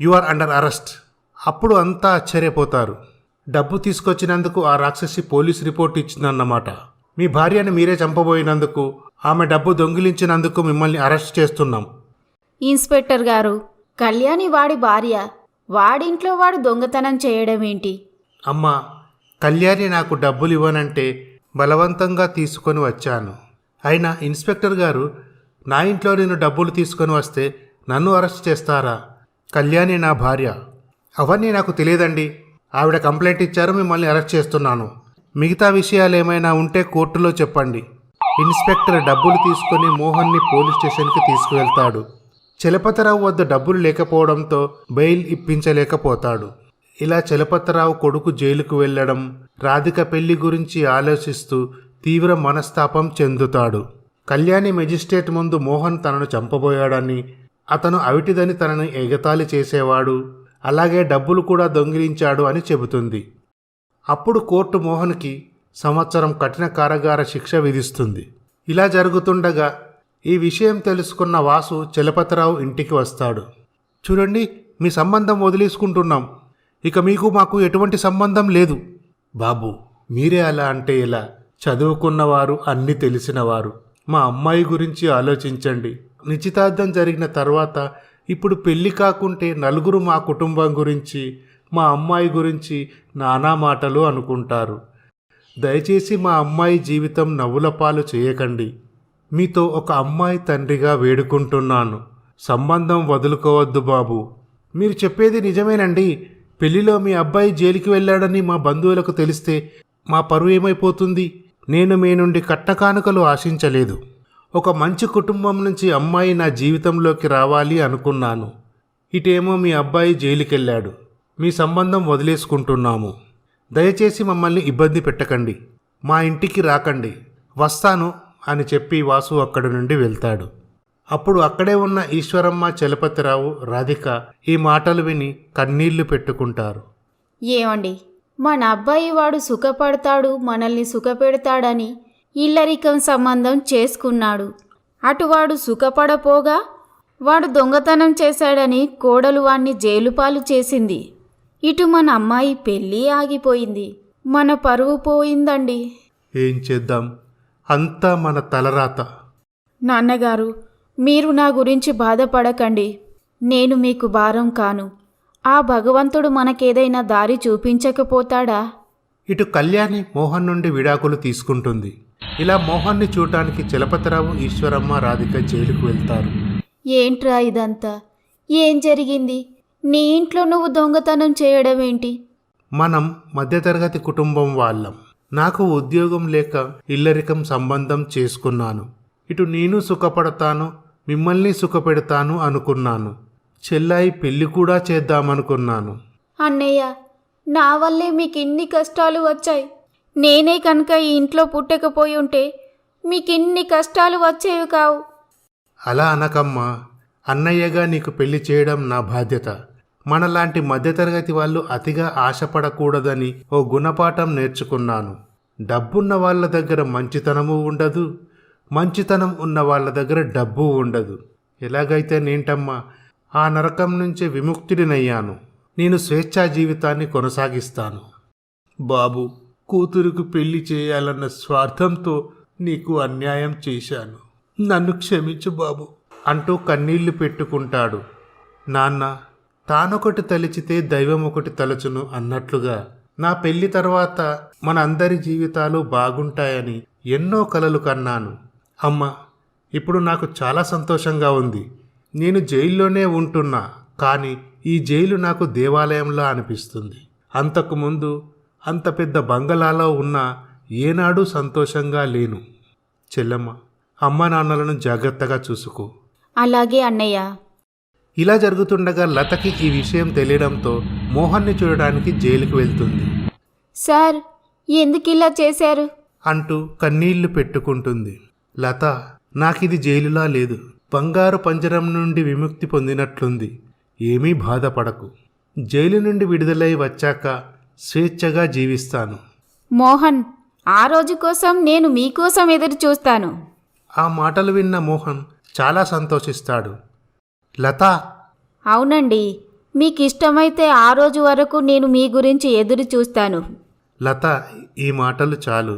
you are under arrest. అప్పుడు అంతా ఆశ్చర్యపోతారు. డబ్బు తీసుకొచ్చినందుకు ఆ రాక్షసి పోలీస్ రిపోర్ట్ ఇచ్చిందన్నమాట. మీ భార్యను మీరే చంపబోయినందుకు, ఆమె డబ్బు దొంగిలించినందుకు మిమ్మల్ని అరెస్ట్ చేస్తున్నాం. ఇన్స్పెక్టర్ గారు, కళ్యాణి వాడి భార్య. వాడింట్లో వాడు దొంగతనం చేయడం ఏంటి? అమ్మా, కళ్యాణి నాకు డబ్బులు ఇవ్వనంటే బలవంతంగా తీసుకొని వచ్చాను. అయినా ఇన్స్పెక్టర్ గారు, నా ఇంట్లో నేను డబ్బులు తీసుకొని వస్తే నన్ను అరెస్ట్ చేస్తారా? కళ్యాణి నా భార్య. అవన్నీ నాకు తెలియదండి. ఆవిడ కంప్లైంట్ ఇచ్చారు, మిమ్మల్ని అరెస్ట్ చేస్తున్నాను. మిగతా విషయాలు ఏమైనా ఉంటే కోర్టులో చెప్పండి. ఇన్స్పెక్టర్ డబ్బులు తీసుకొని మోహన్ని పోలీస్ స్టేషన్కి తీసుకువెళ్తాడు. చలపతిరావు వద్ద డబ్బులు లేకపోవడంతో బెయిల్ ఇప్పించలేకపోతాడు. ఇలా చలపతిరావు కొడుకు జైలుకు వెళ్లడం, రాధిక పెళ్లి గురించి ఆలోచిస్తూ తీవ్ర మనస్తాపం చెందుతాడు. కళ్యాణి మెజిస్ట్రేట్ ముందు మోహన్ తనను చంపబోయాడని, అతను అవిటిదని తనని ఎగతాళి చేసేవాడు, అలాగే డబ్బులు కూడా దొంగిలించాడు అని చెబుతుంది. అప్పుడు కోర్టు మోహన్కి సంవత్సరం కఠిన కారాగార శిక్ష విధిస్తుంది. ఇలా జరుగుతుండగా ఈ విషయం తెలుసుకున్న వాసు చలపతిరావు ఇంటికి వస్తాడు. చూడండి, మీ సంబంధం వదిలేసుకుంటున్నాం. ఇక మీకు మాకు ఎటువంటి సంబంధం లేదు. బాబు, మీరే అలా అంటే ఎలా? చదువుకున్నవారు, అన్నీ తెలిసినవారు. మా అమ్మాయి గురించి ఆలోచించండి. నిశ్చితార్థం జరిగిన తర్వాత ఇప్పుడు పెళ్లి కాకుంటే నలుగురు మా కుటుంబం గురించి, మా అమ్మాయి గురించి నానా మాటలు అనుకుంటారు. దయచేసి మా అమ్మాయి జీవితం నవ్వుల పాలు చేయకండి. మీతో ఒక అమ్మాయి తండ్రిగా వేడుకుంటున్నాను. సంబంధం వదులుకోవద్దు బాబు. మీరు చెప్పేది నిజమేనండి. పెళ్లిలో మీ అబ్బాయి జైలుకి వెళ్ళాడని మా బంధువులకు తెలిస్తే మా పరువు ఏమైపోతుంది? నేను మీ నుండి కట్నకానుకలు ఆశించలేదు. ఒక మంచి కుటుంబం నుంచి అమ్మాయి నా జీవితంలోకి రావాలి అనుకున్నాను. ఇటేమో మీ అబ్బాయి జైలుకెళ్ళాడు. మీ సంబంధం వదిలేసుకుంటున్నాము. దయచేసి మమ్మల్ని ఇబ్బంది పెట్టకండి. మా ఇంటికి రాకండి. వస్తాను అని చెప్పి వాసు అక్కడి నుండి వెళ్తాడు. అప్పుడు అక్కడే ఉన్న ఈశ్వరమ్మ, చలపతిరావు, రాధిక ఈ మాటలు విని కన్నీళ్లు పెట్టుకుంటారు. ఏమండి, మన అబ్బాయి వాడు సుఖపడతాడు, మనల్ని సుఖపెడతాడని ఇల్లరికం సంబంధం చేసుకున్నాడు. అటువాడు సుఖపడపోగా వాడు దొంగతనం చేశాడని కోడలు వాణ్ణి జైలుపాలు చేసింది. ఇటు మన అమ్మాయి పెళ్ళి ఆగిపోయింది. మన పరువు పోయిందండి. ఏం చేద్దాం? అంతా మన తలరాత. నాన్నగారు, మీరు నా గురించి బాధపడకండి. నేను మీకు భారం కాను. ఆ భగవంతుడు మనకేదైనా దారి చూపించకపోతాడా? ఇటు కళ్యాణి మోహన్ నుండి విడాకులు తీసుకుంటుంది. ఇలా మోహన్ని చూడటానికి చలపతిరావు, ఈశ్వరమ్మ, రాధిక జైలుకు వెళ్తారు. ఏంట్రా ఇదంతా? ఏం జరిగింది? నీ ఇంట్లో నువ్వు దొంగతనం చేయడం ఏంటి? మనం మధ్యతరగతి కుటుంబం వాళ్ళం. నాకు ఉద్యోగం లేక ఇల్లరికం సంబంధం చేసుకున్నాను. ఇటు నేను సుఖపడతాను, మిమ్మల్ని సుఖపెడతాను అనుకున్నాను. చెల్లాయి పెళ్లి కూడా చేద్దామనుకున్నాను. అన్నయ్య, నా వల్లే మీకు ఇన్ని కష్టాలు వచ్చాయి. నేనే కనుక ఈ ఇంట్లో పుట్టకపోయి ఉంటే మీకు ఇన్ని కష్టాలు వచ్చేవి కావు. అలా అనకమ్మా. అన్నయ్యగా నీకు పెళ్లి చేయడం నా బాధ్యత. మనలాంటి మధ్యతరగతి వాళ్ళు అతిగా ఆశపడకూడదని ఓ గుణపాఠం నేర్చుకున్నాను. డబ్బున్న వాళ్ళ దగ్గర మంచితనము ఉండదు, మంచితనం ఉన్న వాళ్ళ దగ్గర డబ్బు ఉండదు. ఎలాగైతే నేంటమ్మా ఆ నరకం నుంచి విముక్తుడినయ్యాను. నేను స్వేచ్ఛా జీవితాన్ని కొనసాగిస్తాను. బాబు, కూతురుకు పెళ్లి చేయాలన్న స్వార్థంతో నీకు అన్యాయం చేశాను. నన్ను క్షమించు బాబు అంటూ కన్నీళ్లు పెట్టుకుంటాడు. నాన్న, తానొకటి తలిచితే దైవం ఒకటి తలచును అన్నట్లుగా నా పెళ్లి తర్వాత మన అందరి జీవితాలు బాగుంటాయని ఎన్నో కలలు కన్నాను. అమ్మా, ఇప్పుడు నాకు చాలా సంతోషంగా ఉంది. నేను జైల్లోనే ఉంటున్నా, కానీ ఈ జైలు నాకు దేవాలయంలా అనిపిస్తుంది. అంతకుముందు అంత పెద్ద బంగళాలో ఉన్నా ఏనాడూ సంతోషంగా లేను. చెల్లమ్మ, అమ్మ నాన్నలను జాగ్రత్తగా చూసుకో. అలాగే అన్నయ్య. ఇలా జరుగుతుండగా లతకి ఈ విషయం తెలియడంతో మోహన్ని చూడడానికి జైలుకి వెళ్తుంది. సార్, ఎందుకు ఇలా చేశారు అంటూ కన్నీళ్లు పెట్టుకుంటుంది. లత, నాకిది జైలులా లేదు, బంగారు పంజరం నుండి విముక్తి పొందినట్లుంది. ఏమీ బాధపడకు. జైలు నుండి విడుదలై వచ్చాక స్వేచ్ఛగా జీవిస్తాను. మోహన్, ఆ రోజు కోసం నేను మీకోసం ఎదురు చూస్తాను. ఆ మాటలు విన్న మోహన్ చాలా సంతోషిస్తాడు. లత, అవునండి, మీకు ఇష్టమైతే ఆ రోజు వరకు నేను మీ గురించి ఎదురు చూస్తాను. లత, ఈ మాటలు చాలు.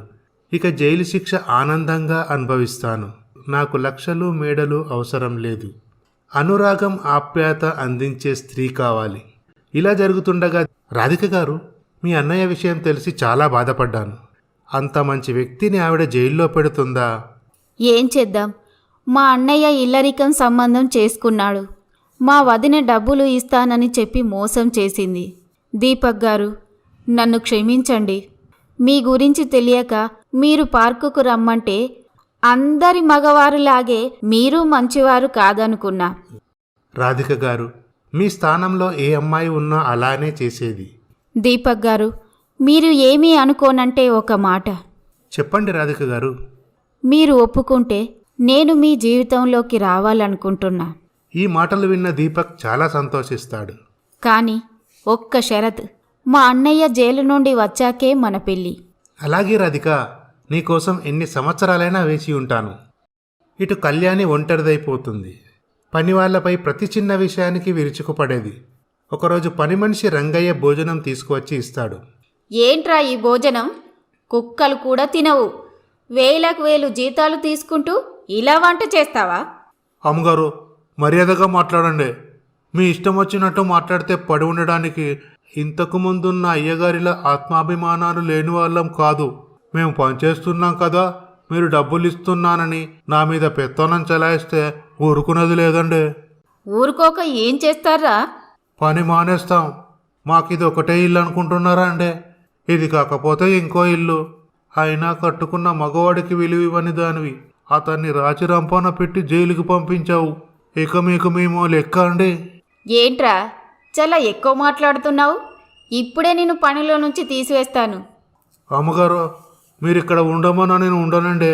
ఇక జైలు శిక్ష ఆనందంగా అనుభవిస్తాను. నాకు లక్షలు మేడలు అవసరం లేదు. అనురాగం ఆప్యాయత అందించే స్త్రీ కావాలి. ఇలా జరుగుతుండగా, రాధిక గారు, మీ అన్నయ్య విషయం తెలిసి చాలా బాధపడ్డాను. అంత మంచి వ్యక్తిని ఆవిడ జైల్లో పెడుతుందా? ఏం చేద్దాం, మా అన్నయ్య ఇల్లరికం సంబంధం చేసుకున్నాడు. మా వదిన డబ్బులు ఇస్తానని చెప్పి మోసం చేసింది. దీపక్ గారు, నన్ను క్షమించండి. మీ గురించి తెలియక మీరు పార్కుకు రమ్మంటే అందరి మగవారులాగే మీరు మంచివారు కాదనుకున్నా. రాధిక గారు, మీ స్థానంలో ఏ అమ్మాయి ఉన్నా అలానే చేసేది. దీపక్ గారు, మీరు ఏమీ అనుకోనంటే ఒక మాట. చెప్పండి రాధిక గారు. మీరు ఒప్పుకుంటే నేను మీ జీవితంలోకి రావాలనుకుంటున్నా. ఈ మాటలు విన్న దీపక్ చాలా సంతోషిస్తాడు. కానీ ఒక్క షరత్, మా అన్నయ్య జైలు నుండి వచ్చాకే మన పెళ్ళి. అలాగే రాధిక, నీకోసం ఎన్ని సంవత్సరాలైనా వేచి ఉంటాను. ఇటు కళ్యాణి ఒంటరిదైపోతుంది. పని వాళ్లపై ప్రతి చిన్న విషయానికి విరుచుకుపడేది. ఒకరోజు పని మనిషి రంగయ్య భోజనం తీసుకువచ్చి ఇస్తాడు. ఏంట్రా ఈ భోజనం? కుక్కలు కూడా తినవు. వేలకు వేలు జీతాలు తీసుకుంటూ ఇలా వంట చేస్తావా? అమ్మగారు, మర్యాదగా మాట్లాడండి. మీ ఇష్టం వచ్చినట్టు మాట్లాడితే పడి ఉండడానికి ఇంతకు ముందున్న అయ్యగారిలా ఆత్మాభిమానాలు లేని వాళ్ళం కాదు. మేము పనిచేస్తున్నాం కదా, మీరు డబ్బులు ఇస్తున్నానని నా మీద పెత్తనం చెలాయిస్తే ఊరుకున్నది లేదండి. ఊరుకోక ఏం చేస్తారా? పని మానేస్తాం. మాకిది ఒకటే ఇల్లు అనుకుంటున్నారా అండి? ఇది కాకపోతే ఇంకో ఇల్లు. అయినా కట్టుకున్న మగవాడికి విలువ ఇవ్వని దానివి అతన్ని రాచి రంపాన పెట్టి జైలుకి పంపించావు. ఇక మీకు మేము లెక్క అండి. ఏంట్రా చాలా ఎక్కువ మాట్లాడుతున్నావు? ఇప్పుడే నేను పనిలో నుంచి తీసివేస్తాను. అమ్మగారు, మీరిక్కడ ఉండమన్నా నేను ఉండనండి.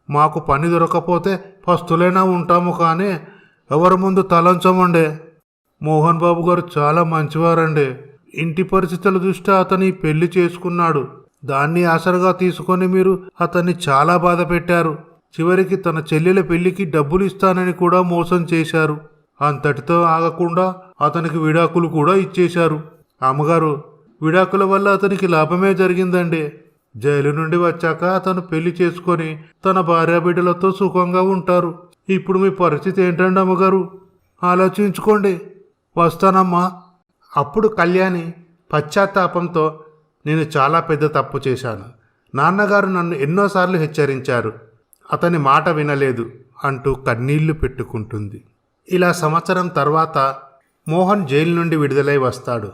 మాకు పని దొరకపోతే పస్తులైనా ఉంటాము, కానీ ఎవరి ముందు తలంచమండి. మోహన్ బాబు గారు చాలా మంచివారండి. ఇంటి పరిస్థితుల దృష్ట్యా అతని పెళ్లి చేసుకున్నాడు. దాన్ని ఆసరగా తీసుకొని మీరు అతన్ని చాలా బాధ పెట్టారు. చివరికి తన చెల్లెల పెళ్లికి డబ్బులు ఇస్తానని కూడా మోసం చేశారు. అంతటితో ఆగకుండా అతనికి విడాకులు కూడా ఇచ్చేశారు. అమ్మగారు, విడాకుల వల్ల అతనికి లాభమే జరిగిందండి. జైలు నుండి వచ్చాక అతను పెళ్లి చేసుకొని తన భార్యాబిడ్డలతో సుఖంగా ఉంటారు. ఇప్పుడు మీ పరిస్థితి ఏంటండి అమ్మగారు? ఆలోచించుకోండి. వస్తానమ్మా. అప్పుడు కళ్యాణి పశ్చాత్తాపంతో, నేను చాలా పెద్ద తప్పు చేశాను. నాన్నగారు నన్ను ఎన్నోసార్లు హెచ్చరించారు, అతని మాట వినలేదు అంటూ కన్నీళ్లు పెట్టుకుంటుంది. ఇలా సంవత్సరం తర్వాత మోహన్ జైలు నుండి విడుదలై వస్తాడు.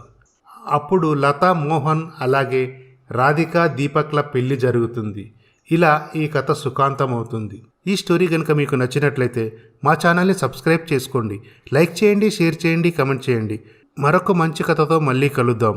అప్పుడు లత, మోహన్ అలాగే రాధిక, దీపక్ల పెళ్లి జరుగుతుంది. ఇలా ఈ కథ సుఖాంతమవుతుంది. ఈ స్టోరీ కనుక మీకు నచ్చినట్లయితే మా ఛానల్ని సబ్స్క్రైబ్ చేసుకోండి, లైక్ చేయండి, షేర్ చేయండి, కమెంట్ చేయండి. మరొక మంచి కథతో మళ్ళీ కలుద్దాం.